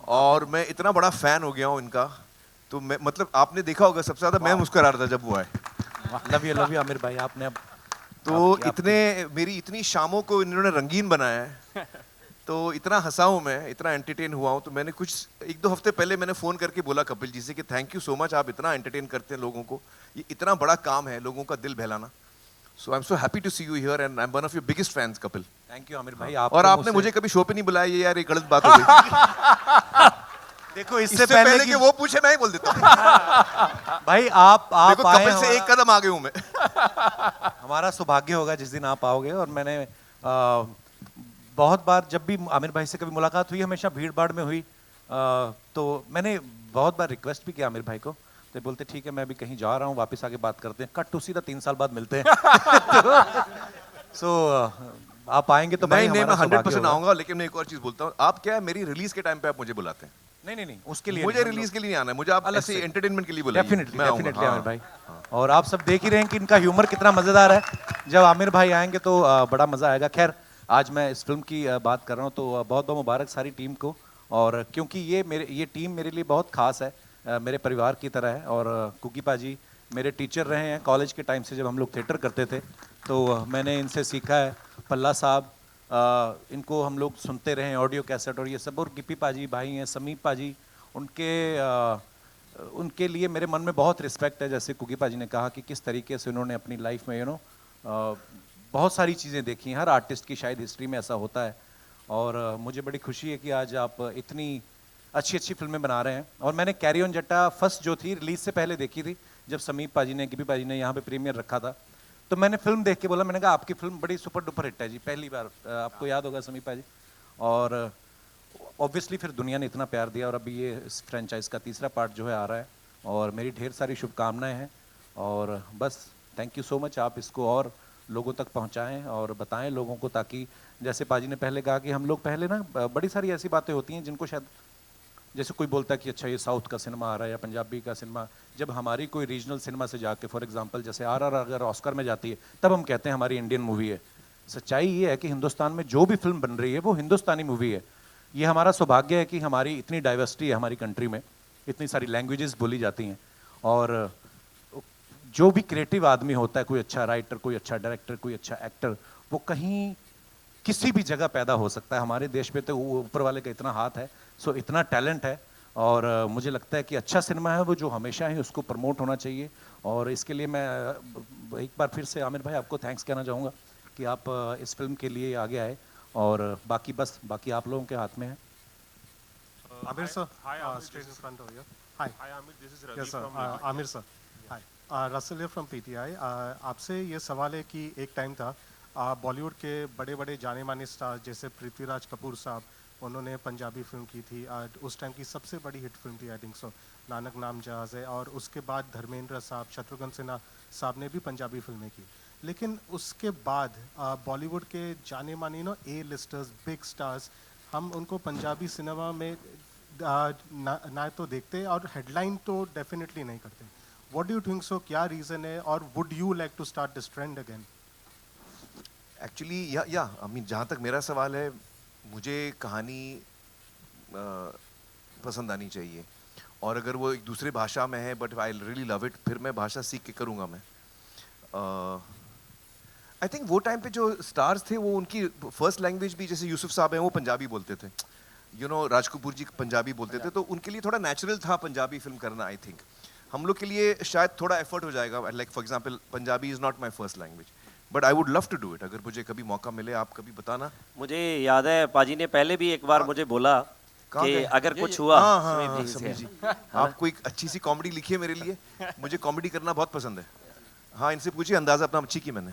और मैं इतना बड़ा फैन हो गया हूँ इनका। तो मैं मतलब आपने देखा होगा सबसे ज़्यादा मैं मुस्कुरा रहा था जब वो आए। लव यू आमिर भाई। आपने अब तो इतने मेरी इतनी शामों को इन्होंने रंगीन बनाया है, तो इतना हंसा हूं मैं, इतना एंटरटेन हुआ हूं। तो मैंने कुछ 1-2 हफ्ते पहले मैंने फ़ोन करके बोला कपिल जी से कि थैंक यू सो मच, आप इतना एंटरटेन करते हैं लोगों को, ये इतना बड़ा काम है लोगों का दिल बहलाना। So I am so happy to see you here and I am one of your biggest fans Kapil. Thank you Aamir भाई। और आपने मुझे कभी शो पे नहीं बुलाया, ये यार ये गलत बात हो गई। देखो इससे पहले कि वो पूछे मैं ही बोल देता हूँ। भाई आप देखो आए कपिल से एक कदम आगे हूँ मैं। हमारा सौभाग्य होगा जिस दिन आप आओगे। और मैंने बहुत बार जब भी आमिर भाई से कभी मुलाकात हुई, हमेशा भीड़ भाड़ में हुई, तो मैंने बहुत बार रिक्वेस्ट भी किया आमिर भाई को, तो बोलते ठीक है मैं भी कहीं जा रहा हूँ, वापस आके बात करते हैं। कट टू सीधा 3 साल बाद मिलते हैं। सो आप आएंगे तो भाई नहीं मैं हमारा 100% सौभाग्य आऊंगा, लेकिन मैं एक और चीज बोलता हूँ, आप क्या है मेरी रिलीज के टाइम पे आप मुझे बुलाते हैं, नहीं उसके लिए मुझे रिलीज के लिए नहीं आना है, मुझे आप अलग ऐसे से। एंटरटेनमेंट के लिए बुलाइए। डेफिनेटली मैं आऊंगा, डेफिनेटली हाँ। आमिर भाई। और आप सब देख ही रहे हैं कि इनका ह्यूमर कितना मजेदार है। जब आमिर भाई आएंगे तो बड़ा मजा आएगा। खैर आज मैं इस फिल्म की बात कर रहा हूँ, तो बहुत बहुत मुबारक सारी टीम को। और क्योंकि ये टीम मेरे लिए बहुत खास है, मेरे परिवार की तरह है। और कुकी पाजी मेरे टीचर रहे हैं कॉलेज के टाइम से, जब हम लोग थिएटर करते थे तो मैंने इनसे सीखा है। पल्ला साहब, इनको हम लोग सुनते रहे ऑडियो कैसेट और ये सब। और गिप्पी पाजी भाई हैं, समीप पाजी, उनके लिए मेरे मन में बहुत रिस्पेक्ट है। जैसे कुकी पाजी ने कहा कि किस तरीके से उन्होंने अपनी लाइफ में बहुत सारी चीज़ें देखी हैं। हर आर्टिस्ट की शायद हिस्ट्री में ऐसा होता है। और मुझे बड़ी खुशी है कि आज आप इतनी अच्छी अच्छी फिल्में बना रहे हैं। और मैंने कैरी ऑन जट्टा फर्स्ट जो थी रिलीज से पहले देखी थी, जब समीप पाजी ने, गिप्पी पाजी ने यहाँ पे प्रीमियर रखा था, तो मैंने फिल्म देख के बोला, मैंने कहा आपकी फिल्म बड़ी सुपर डुपर हिट है जी, पहली बार। आपको याद होगा समीप पाजी। और ऑब्वियसली फिर दुनिया ने इतना प्यार दिया और अभी ये इस फ्रेंचाइज का तीसरा पार्ट जो है आ रहा है। और मेरी ढेर सारी शुभकामनाएं हैं। और बस थैंक यू सो मच, आप इसको और लोगों तक पहुंचाएं और बताएं लोगों को, ताकि जैसे पाजी ने पहले कहा कि हम लोग पहले ना बड़ी सारी ऐसी बातें होती हैं जिनको शायद, जैसे कोई बोलता है कि अच्छा ये साउथ का सिनेमा आ रहा है या पंजाबी का सिनेमा, जब हमारी कोई रीजनल सिनेमा से जाके, फॉर एग्जांपल जैसे आरआर अगर ऑस्कर में जाती है तब हम कहते हैं हमारी इंडियन मूवी है। सच्चाई ये है कि हिंदुस्तान में जो भी फिल्म बन रही है वो हिंदुस्तानी मूवी है। ये हमारा सौभाग्य है कि हमारी इतनी डाइवर्सिटी है हमारी कंट्री में, इतनी सारी लैंग्वेजेस बोली जाती हैं। और जो भी क्रिएटिव आदमी होता है, कोई अच्छा राइटर, कोई अच्छा डायरेक्टर, कोई अच्छा एक्टर, वो कहीं किसी भी जगह पैदा हो सकता है। हमारे देश में तो ऊपर वाले का इतना हाथ है, सो इतना टैलेंट है। और मुझे लगता है कि अच्छा सिनेमा है वो जो हमेशा ही उसको प्रमोट होना चाहिए। और इसके लिए मैं एक बार फिर से आमिर भाई आपको थैंक्स कहना चाहूँगा कि आप इस फिल्म के लिए आगे आए। और बाकी आप लोगों के हाथ में है। Amir sir, Hi, Amir, straight in this is- front over here. Hi. Hi, Amit. This is Ravi Yes, sir. from Mumbai. Amir sir. Hi. Russell here from PTI. आपसे ये सवाल है कि एक टाइम था बॉलीवुड के बड़े बड़े जाने माने स्टार जैसे पृथ्वीराज कपूर साहब, उन्होंने पंजाबी फिल्म की थी। उस टाइम की सबसे बड़ी हिट फिल्म थी आई थिंक सो, नानक नाम जहाज़ है। और उसके बाद धर्मेंद्र साहब, शत्रुघ्न सिन्हा साहब ने भी पंजाबी फिल्में की। लेकिन उसके बाद बॉलीवुड के जाने माने ए लिस्टर्स, बिग स्टार्स, हम उनको पंजाबी सिनेमा में ना तो देखते और हेडलाइन तो डेफिनेटली नहीं करते। What do you think so, क्या रीज़न है और would you like to start this trend again? Actually या आई मीन जहाँ तक मेरा सवाल है, मुझे कहानी पसंद आनी चाहिए। और अगर वो एक दूसरे भाषा में है but I really love it, फिर मैं भाषा सीख के करूँगा मैं। आई थिंक वो टाइम पे जो स्टार्स थे वो उनकी फर्स्ट लैंग्वेज भी, जैसे यूसुफ साहब हैं वो पंजाबी बोलते थे, राज कपूर जी पंजाबी बोलते थे, तो उनके लिए थोड़ा नेचुरल था पंजाबी फिल्म करना। आई थिंक हम लोग के लिए शायद थोड़ा एफर्ट हो जाएगा। Like for example Punjabi is not my first language, but I would love to do it. अगर मुझे कभी मौका मिले, आप कभी बताना। मुझे याद है पाजी ने पहले भी एक बार मुझे बोला कहाँ कि गए? अगर कुछ हुआ हाँ, तो please समीर है। जी, आप कोई अच्छी सी कॉमेडी लिखिए मेरे लिए, मुझे कॉमेडी करना बहुत पसंद है। हाँ, इनसे पूछिए, अंदाजा अपना अच्छी की मैंने।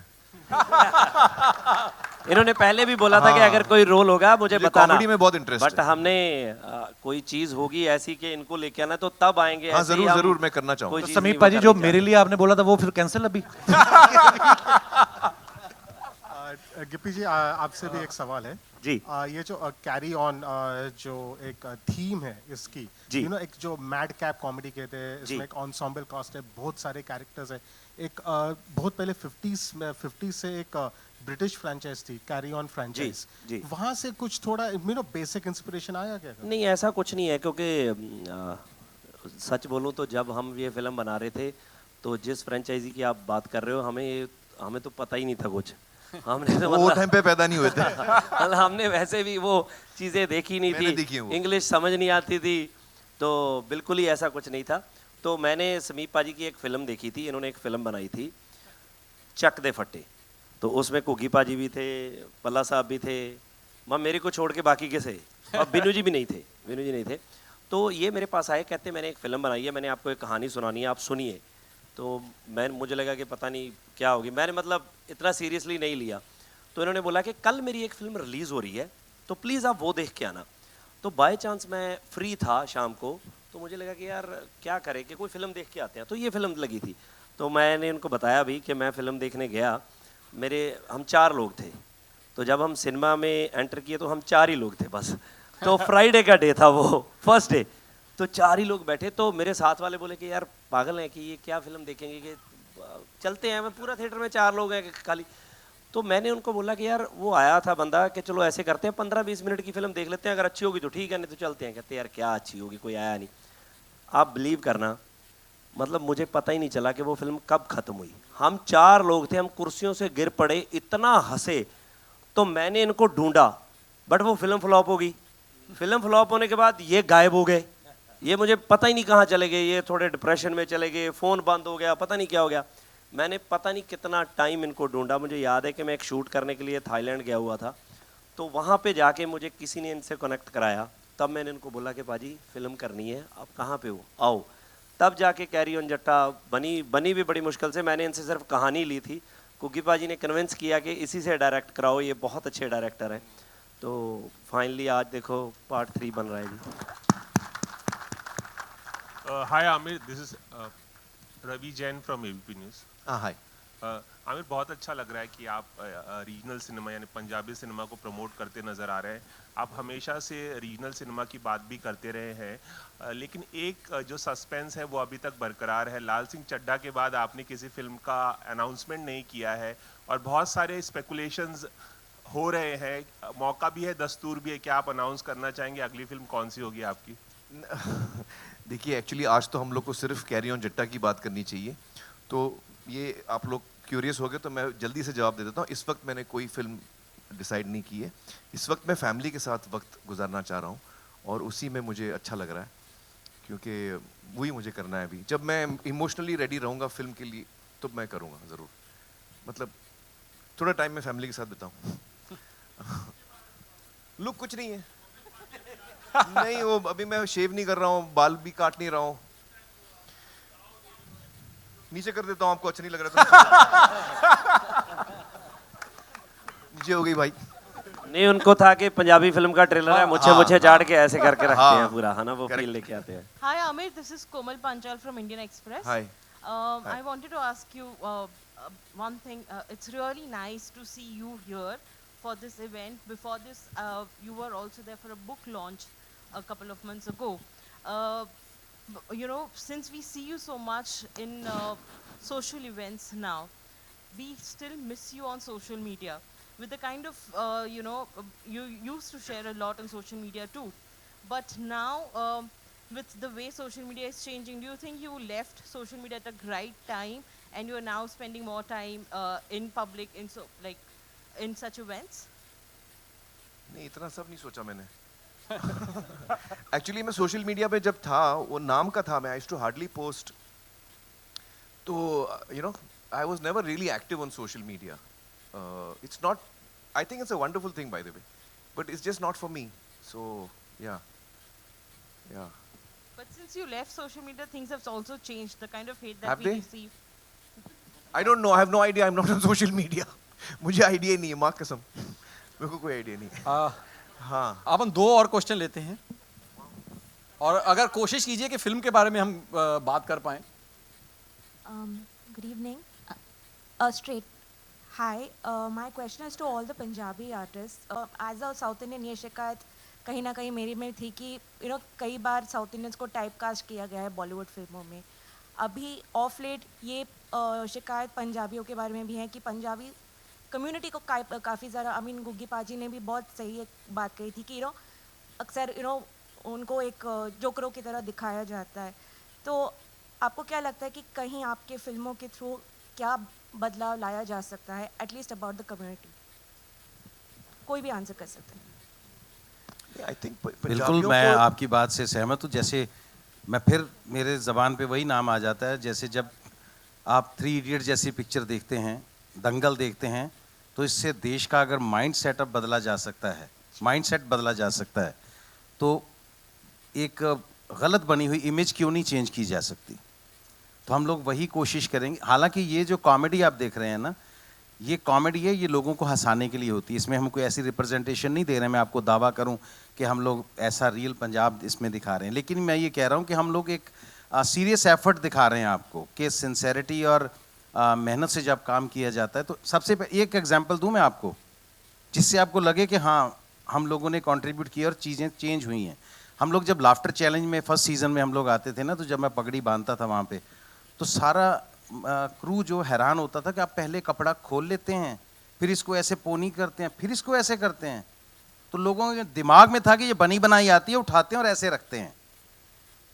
इन्होंने पहले भी बोला था कि अगर कोई रोल होगा मुझे बताना। कॉमेडी में बहुत इंटरेस्ट बट हमने कोई चीज होगी ऐसी कि इनको लेके आना तो तब आएंगे। हाँ ऐसे ही जरूर हम जरूर मैं करना चाहूँगा। कोई तो चीज़ समीप नहीं पाजी वो जो करनी मेरे लिए आपने बोला था वो फिर कैंसिल अभी? गिप्पी जी आपसे भी एक सवाल है जी। ये जो कैरी ऑन जो एक थीम है इसकी, जी। यू नो एक जो मैड कैप कॉमेडी कहते हैं, जी। इसमें एक ensemble कास्ट है, बहुत सारे कैरेक्टर्स है। एक बहुत पहले 50s से एक ब्रिटिश फ्रेंचाइज थी कैरी ऑन फ्रेंचाइज, जी। वहां से कुछ थोड़ा यू नो बेसिक इंस्पिरेशन आया क्या? नहीं ऐसा कुछ नहीं है, क्योंकि सच बोलूं तो जब हम ये फिल्म बना रहे थे तो जिस फ्रेंचाइजी की आप बात कर रहे हो हमें तो पता ही नहीं था कुछ। हमने तो वो टाइम पे पैदा नहीं हुए थे। मतलब हमने वैसे भी वो चीज़ें देखी नहीं मैंने देखी थी, है वो। इंग्लिश समझ नहीं आती थी, तो बिल्कुल ही ऐसा कुछ नहीं था। तो मैंने समीप पाजी की एक फ़िल्म देखी थी, इन्होंने एक फ़िल्म बनाई थी चक दे फट्टे, तो उसमें कुगी पाजी भी थे, पल्ला साहब भी थे, मेरे को छोड़ के बाकी के से, और बिनू जी भी नहीं थे, बिनू जी नहीं थे। तो ये मेरे पास आए, कहते मैंने एक फ़िल्म बनाई है, मैंने आपको एक कहानी सुनानी है, आप सुनिए। तो मुझे लगा कि पता नहीं क्या होगी, मैंने मतलब इतना सीरियसली नहीं लिया। तो इन्होंने बोला कि कल मेरी एक फ़िल्म रिलीज़ हो रही है तो प्लीज़ आप वो देख के आना। तो बाय चांस मैं फ्री था शाम को, तो मुझे लगा कि यार क्या करें कि कोई फ़िल्म देख के आते हैं, तो ये फ़िल्म लगी थी। तो मैंने उनको बताया भी कि मैं फ़िल्म देखने गया, हम 4 लोग थे, तो जब हम सिनेमा में एंटर किए तो हम 4 ही लोग थे बस। तो फ्राइडे का डे था वो, फर्स्ट डे, तो 4 ही लोग बैठे। तो मेरे साथ वाले बोले कि यार पागल हैं कि ये क्या फ़िल्म देखेंगे, कि चलते हैं, मैं पूरा थिएटर में 4 लोग हैं खाली। तो मैंने उनको बोला कि यार वो आया था बंदा कि चलो ऐसे करते हैं 15-20 मिनट की फ़िल्म देख लेते हैं, अगर अच्छी होगी तो ठीक है, नहीं तो चलते हैं। कहते यार क्या अच्छी होगी, कोई आया नहीं। आप बिलीव करना, मतलब मुझे पता ही नहीं चला कि वो फिल्म कब ख़त्म हुई। हम 4 लोग थे, हम कुर्सियों से गिर पड़े, इतना हंसे। तो मैंने इनको ढूंढा, बट वो फिल्म फ्लॉप हो गई। फिल्म फ्लॉप होने के बाद ये गायब हो गए, ये मुझे पता ही नहीं कहाँ चले गए, ये थोड़े डिप्रेशन में चले गए, फ़ोन बंद हो गया, पता नहीं क्या हो गया। मैंने पता नहीं कितना टाइम इनको ढूंढा। मुझे याद है कि मैं एक शूट करने के लिए थाईलैंड गया हुआ था, तो वहाँ पे जाके मुझे किसी ने इनसे कनेक्ट कराया, तब मैंने इनको बोला कि पाजी फ़िल्म करनी है, आप कहाँ पे हो, आओ। तब जाके कैरी ऑन जट्टा बनी भी बड़ी मुश्किल से। मैंने इनसे सिर्फ कहानी ली थी, कुकी पाजी ने कन्विंस किया कि इसी से डायरेक्ट कराओ, ये बहुत अच्छे डायरेक्टर हैं। तो फाइनली आज देखो पार्ट 3 बन रहा है जी। Hi Amir, this is Ravi Jain from ABP News. हाँ हाय। आमिर, बहुत अच्छा लग रहा है कि आप रीजनल सिनेमा यानी पंजाबी सिनेमा को प्रमोट करते नज़र आ रहे हैं। आप हमेशा से रीजनल सिनेमा की बात भी करते रहे हैं, लेकिन एक जो सस्पेंस है वो अभी तक बरकरार है। लाल सिंह चड्ढा के बाद आपने किसी फिल्म का अनाउंसमेंट नहीं किया है और बहुत सारे स्पेकुलेशंस हो रहे हैं। मौका भी है, दस्तूर भी है, क्या आप अनाउंस करना चाहेंगे अगली फिल्म कौन सी होगी आपकी? देखिए एक्चुअली आज तो हम लोग को सिर्फ कैरी ऑन जट्टा की बात करनी चाहिए, तो ये आप लोग क्यूरियस हो गए तो मैं जल्दी से जवाब दे देता हूँ। इस वक्त मैंने कोई फिल्म डिसाइड नहीं की है, इस वक्त मैं फैमिली के साथ वक्त गुजारना चाह रहा हूँ और उसी में मुझे अच्छा लग रहा है, क्योंकि वही मुझे करना है। अभी जब मैं इमोशनली रेडी रहूँगा फिल्म के लिए तो मैं करूँगा ज़रूर, मतलब थोड़ा टाइम मैं फैमिली के साथ बिताऊँ। लुक कुछ नहीं है, नहीं वो अभी मैं शेव नहीं कर रहा हूँ, बाल भी काट नहीं रहा हूँ, नीचे कर देता हूँ, आपको अच्छा नहीं लग रहा तो नीचे हो गई भाई। नहीं, उनको था कि पंजाबी फिल्म का ट्रेलर है, मुझे झाड़ के ऐसे करके रखते हैं पूरा, है ना, वो फील लेके आते हैं। Hi Amir, this is Komal Panchal from Indian Express. Hi. I wanted to ask you one thing. It's really nice to see you here for this event. Before this, you were also there for a book launch a couple of months ago. You know, since we see you so much in social events now, we still miss you on social media. With the kind of, you know, you used to share a lot on social media too. But now, with the way social media is changing, do you think you left social media at the right time and you are now spending more time in public, in such events? नहीं, इतना सब नहीं सोचा मैंने। Actually मैं social media पे जब था, वो नाम का था, मैं आई टू हार्डली पोस्ट, तो you know I was never really active on social media. It's not, I think it's a wonderful thing by the way, but it's just not for me, so yeah. But since you left social media, things have also changed. The kind of hate that Have we they? receive. I don't know, I have no idea, I'm not on social media. मुझे idea नहीं है, माँ कसम मेरे को कोई idea नहीं है। हाँ अपन 2 और क्वेश्चन लेते हैं, और अगर कोशिश कीजिए कि फिल्म के बारे में हम बात कर पाएं। Good evening. Straight. Hi. My question is to all the Punjabi artists. As a South Indian, ये शिकायत कहीं ना कहीं मेरी में थी कि कई बार साउथ इंडियंस को टाइप कास्ट किया गया है बॉलीवुड फिल्मों में। अभी ऑफ लेट ये शिकायत पंजाबियों के बारे में भी है कि पंजाबी कम्युनिटी को काफ़ी ज़्यादा, आई मीन गुग्गी पाजी ने भी बहुत सही एक बात कही थी कि अक्सर उनको एक जोकरों की तरह दिखाया जाता है। तो आपको क्या लगता है कि कहीं आपके फिल्मों के थ्रू क्या बदलाव लाया जा सकता है, एटलीस्ट अबाउट द कम्युनिटी? कोई भी आंसर कर सकता है। आई थिंक बिल्कुल मैं आपकी बात से सहमत हूँ। जैसे मैं फिर मेरे ज़बान पे वही नाम आ जाता है, जैसे जब आप 3 इडियट जैसी पिक्चर देखते हैं, दंगल देखते हैं, तो इससे देश का अगर माइंड सेटअप बदला जा सकता है, माइंड सेट बदला जा सकता है, तो एक गलत बनी हुई इमेज क्यों नहीं चेंज की जा सकती। तो हम लोग वही कोशिश करेंगे। हालांकि ये जो कॉमेडी आप देख रहे हैं ना, ये कॉमेडी है, ये लोगों को हंसाने के लिए होती है। इसमें हम कोई ऐसी रिप्रेजेंटेशन नहीं दे रहे हैं, मैं आपको दावा करूं कि हम लोग ऐसा रियल पंजाब इसमें दिखा रहे हैं। लेकिन मैं ये कह रहा हूं कि हम लोग एक सीरियस एफर्ट दिखा रहे हैं आपको, कि सिंसेरिटी और मेहनत से जब काम किया जाता है। तो सबसे एक एग्जांपल दूं मैं आपको, जिससे आपको लगे कि हाँ हम लोगों ने कंट्रीब्यूट किया और चीज़ें चेंज हुई हैं। हम लोग जब लाफ्टर चैलेंज में फर्स्ट सीज़न में हम लोग आते थे ना, तो जब मैं पगड़ी बांधता था वहाँ पे, तो सारा क्रू जो हैरान होता था कि आप पहले कपड़ा खोल लेते हैं, फिर इसको ऐसे पोनी करते हैं, फिर इसको ऐसे करते हैं। तो लोगों के दिमाग में था कि ये बनी बनाई आती है, उठाते हैं और ऐसे रखते हैं।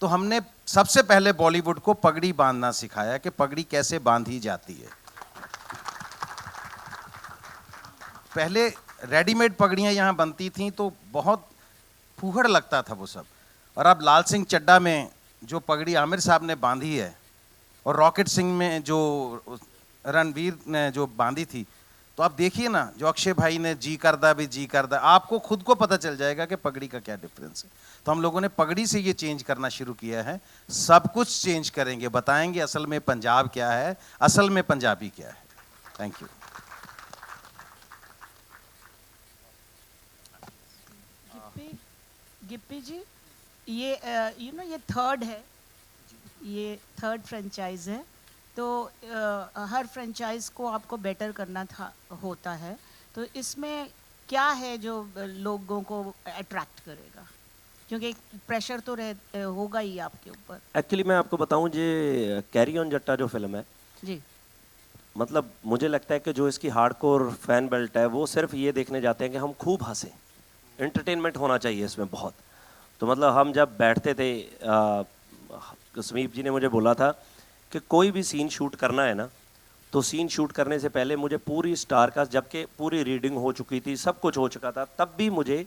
तो हमने सबसे पहले बॉलीवुड को पगड़ी बांधना सिखाया कि पगड़ी कैसे बांधी जाती है। पहले रेडीमेड पगड़ियाँ यहाँ बनती थीं तो बहुत फूहड़ लगता था वो सब। और अब लाल सिंह चड्ढा में जो पगड़ी आमिर साहब ने बांधी है, और रॉकेट सिंह में जो रणवीर ने जो बांधी थी, तो आप देखिए ना, जो अक्षय भाई ने जी करदा भी जी करदा, आपको खुद को पता चल जाएगा कि पगड़ी का क्या डिफरेंस है। तो हम लोगों ने पगड़ी से ये चेंज करना शुरू किया है। सब कुछ चेंज करेंगे, बताएंगे असल में पंजाब क्या है, असल में पंजाबी क्या है। Thank you. गिप्पी जी, ये ये थर्ड है, ये थर्ड फ्रेंचाइज है, तो हर फ्रेंचाइज को आपको बेटर करना होता है। तो इसमें क्या है जो लोगों को अट्रैक्ट करेगा, क्योंकि प्रेशर तो होगा ही आपके ऊपर। एक्चुअली मैं आपको बताऊं, ये कैरी ऑन जट्टा जो फिल्म है जी, मतलब मुझे लगता है कि जो इसकी हार्डकोर फैन बेल्ट है वो सिर्फ ये देखने जाते हैं कि हम खूब हंसें, एंटरटेनमेंट होना चाहिए इसमें बहुत। तो मतलब हम जब बैठते थे, समीप जी ने मुझे बोला था कि कोई भी सीन शूट करना है ना, तो सीन शूट करने से पहले मुझे पूरी स्टार कास्ट, जबकि पूरी रीडिंग हो चुकी थी, सब कुछ हो चुका था, तब भी मुझे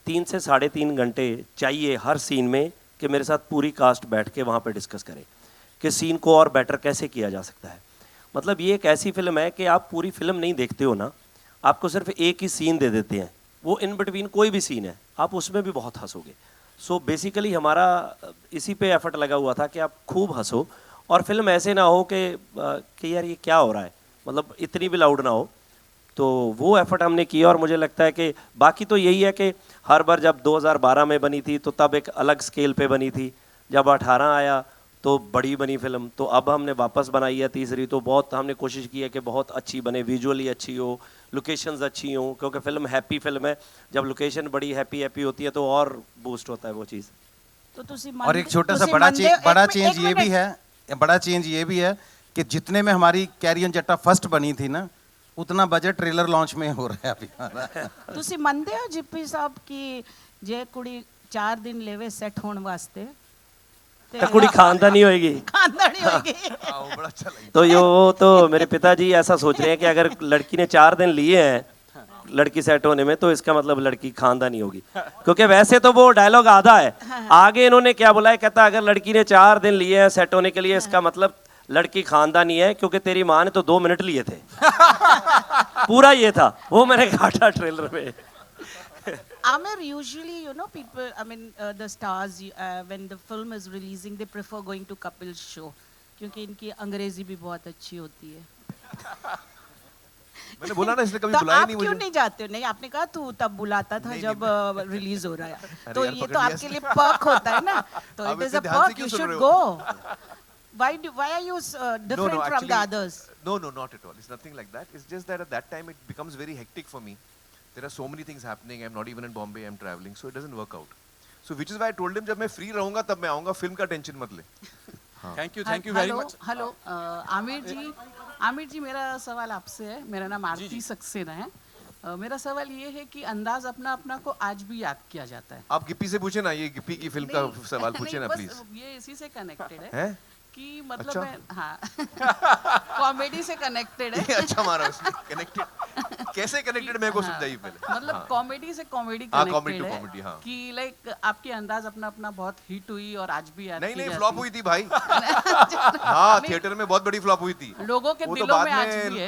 3 से 3.5 घंटे चाहिए हर सीन में कि मेरे साथ पूरी कास्ट बैठ के वहाँ पे डिस्कस करे कि सीन को और बेटर कैसे किया जा सकता है। मतलब ये एक ऐसी फिल्म है कि आप पूरी फिल्म नहीं देखते हो ना, आपको सिर्फ एक ही सीन दे देते हैं, वो इन बिटवीन कोई भी सीन है, आप उसमें भी बहुत हंसोगे। सो बेसिकली हमारा इसी पे एफर्ट लगा हुआ था कि आप खूब हंसो, और फिल्म ऐसे ना हो कि यार ये क्या हो रहा है, मतलब इतनी भी लाउड ना हो। तो वो एफर्ट हमने किया, और मुझे लगता है कि बाकी तो यही है कि हर बार जब 2012 में बनी थी तो तब एक अलग स्केल पे बनी थी, जब 18 आया तो बड़ी बनी फिल्म, तो अब हमने वापस बनाई है तीसरी, तो बहुत हमने कोशिश की है कि बहुत अच्छी बने, विजुअली अच्छी हो, लोकेशंस अच्छी हो, क्योंकि फिल्म हैप्पी फिल्म है, जब लोकेशन बड़ी हैप्पी होती है तो और बूस्ट होता है वो चीज़। तो और एक छोटा सा बड़ा चेंज ये भी है, बड़ा चेंज ये भी है कि जितने में हमारी कैरी ऑन जट्टा फर्स्ट बनी थी ना, उतना बजट ट्रेलर लॉन्च में हो रहा है अभी हमारा। ਤੁਸੀਂ ਮੰਨਦੇ ਹੋ ਜਿੱਪੀ ਸਾਹਿਬ ਕਿ ਜੇ ਕੁੜੀ 4 ਦਿਨ लेवे सेट होने वास्ते तो कुड़ी खानदानी होएगी, खानदानी होएगी। वो बड़ा अच्छा लगा। तो यो तो मेरे पिताजी ऐसा सोच रहे हैं कि अगर लड़की ने 4 दिन लिए हैं लड़की सेट होने में, तो इसका मतलब लड़की खानदानी होगी, क्योंकि वैसे तो वो डायलॉग आधा है, आगे इन्होंने क्या बोला है, कहता अगर लड़की ने 4 दिन लिए हैं सेट होने के लिए, इसका मतलब लड़की खानदानी है, क्योंकि तेरी माँ ने तो 2 मिनट लिए थे। पूरा ये था, वो मैंने काटा ट्रेलर में। Amir, usually, people, the stars, when the film is releasing, they prefer going to couples show, क्योंकि इनकी अंग्रेजी भी बहुत अच्छी होती है। मैंने बोला ना, इसने कभी तो बुलाया आप नहीं क्यों मुझे। नहीं जाते हो? नहीं, आपने कहा तू तब बुलाता था नहीं, जब रिलीज हो रहा है, अरे तो यार, ये पकड़ तो लिया आपके इसने। लिए पर्क होता है ना, तो आप इट इज इतने अ ध्यान से पर्क, क्यों यू सुन शुड रहे गो. हो? Why are you different from the others? No, not at all. It's nothing like that. It's just that at that time it becomes very hectic for me. There are so many things happening. I'm not even in Bombay. I'm traveling, so it doesn't work out. So which is why I told him, जब मैं free रहूँगा तब मैं आऊँगा. Film का tension मत ले. Thank you very much. Hello Aamir ji मेरा सवाल आपसे है। मेरा नाम आरती सक्सेना है। मेरा सवाल ये है कि अंदाज अपना अपना को आज भी याद किया जाता है। आप गिप्पी से पूछे ना, ये गिप्पी की फिल्म का सवाल पूछे ना बस प्लीज। ये इसी से कनेक्टेड है हैं? कि मतलब अच्छा। मैं हाँ कॉमेडी से कनेक्टेड है। ये अच्छा मारा उसने, कनेक्टेड। कैसे कनेक्टेड मेरे को समझाइए पहले। मतलब हाँ। कॉमेडी से कॉमेडी हाँ, comedy कनेक्टेड to है comedy, हाँ। कि लाइक आपकी अंदाज अपना अपना बहुत हिट हुई और आज भी याद नहीं की नहीं, जाती फ्लॉप है। हुई थी भाई। हाँ, थिएटर में बहुत बड़ी फ्लॉप हुई थी। लोगों के वो तो दिलों बाद में आज भी है।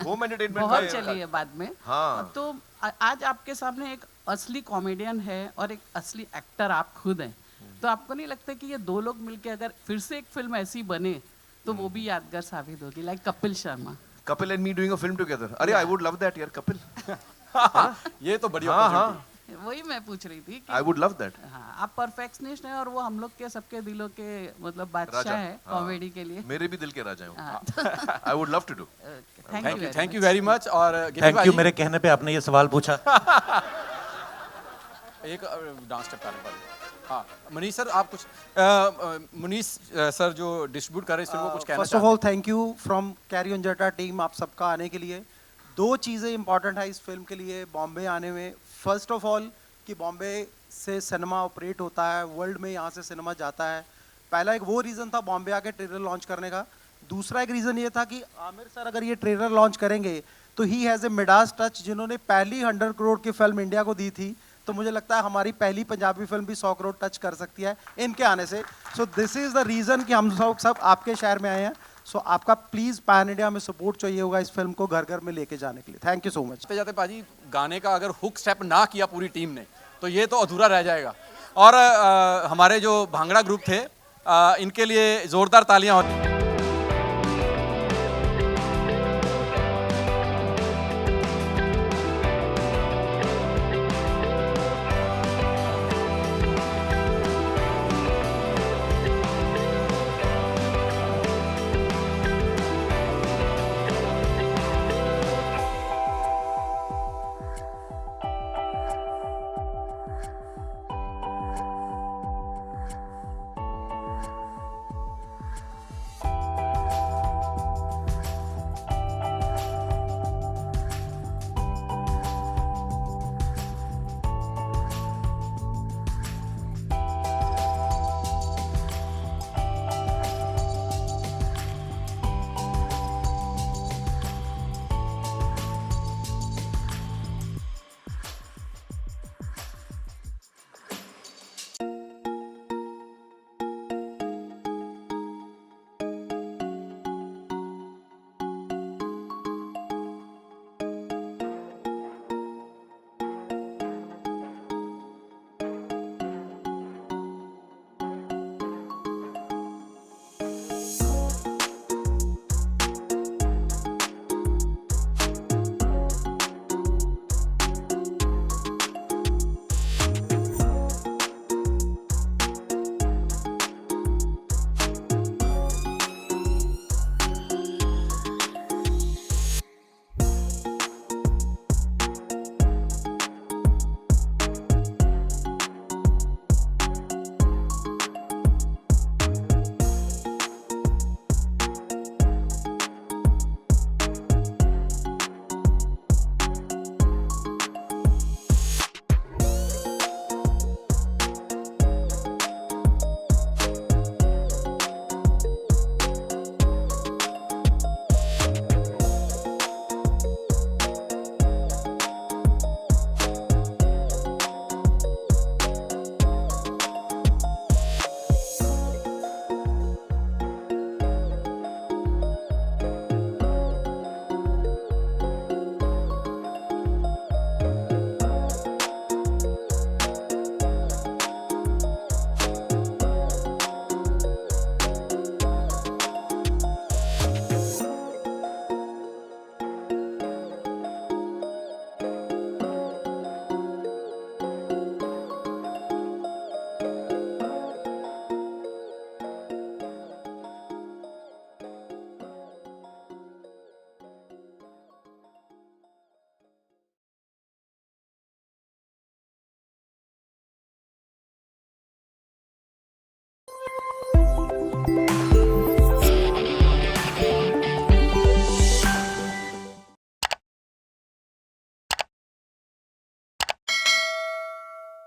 होम एंटरटेनमेंट बहुत चली है बाद में। हाँ। तो आज आपके सामने एक असली कॉमेडियन है और एक असली एक्टर आप खुद हैं। तो आपको नहीं लगता कि ये दो लोग मिलके अगर फिर से एक फिल्म ऐसी बने तो वो भी यादगार साबित होगी, like Kapil Sharma. Kapil and me doing a film together. अरे आई वुड लव दैट यार, कपिल। ये तो बढ़िया हाँ opportunity। हाँ, वही मैं पूछ रही थी कि आई वुड लव दैट। हाँ, आप परफेक्शनिस्ट हैं और वो हम लोग के सबके दिलों के मतलब बादशाह राजा, है हाँ। कॉमेडी के लिए। मेरे भी दिल के राजा हो। हाँ। I would love to do. Thank you very much. और गिप्पी थैंक यू, भाई, मेरे कहने पे आपने ये सवाल पूछा। एक डांस स्टेप करने वाले। हाँ मनीष सर, आप कुछ मनीष सर जो डिस्ट्रीब्यूट कर रहे हैं इस फिल्म को कुछ कहना फर्स्ट ऑफ चाहते all thank you from carry on जटा टीम, आप सबका आने के लिए। दो चीज़ें इंपॉर्टेंट है इस फिल्म के लिए बॉम्बे आने में। फर्स्ट ऑफ ऑल कि बॉम्बे से सिनेमा ऑपरेट होता है, वर्ल्ड में यहाँ से सिनेमा जाता है। पहला एक वो रीज़न था बॉम्बे आके ट्रेलर लॉन्च करने का। दूसरा एक रीज़न ये था कि आमिर सर अगर ये ट्रेलर लॉन्च करेंगे तो he has a Midas touch, जिन्होंने पहली 100 करोड़ की फिल्म इंडिया को दी थी, तो मुझे लगता है हमारी पहली पंजाबी फिल्म भी 100 करोड़ टच कर सकती है इनके आने से। So this is the reason कि हम सब आपके शहर में आए हैं। सो आपका प्लीज़ पैन इंडिया में सपोर्ट चाहिए होगा इस फिल्म को घर घर में लेके जाने के लिए। Thank you so much. जाते पाजी, गाने का अगर हुक स्टेप ना किया पूरी टीम ने तो ये तो अधूरा रह जाएगा। और हमारे जो भांगड़ा ग्रुप थे, इनके लिए जोरदार तालियां।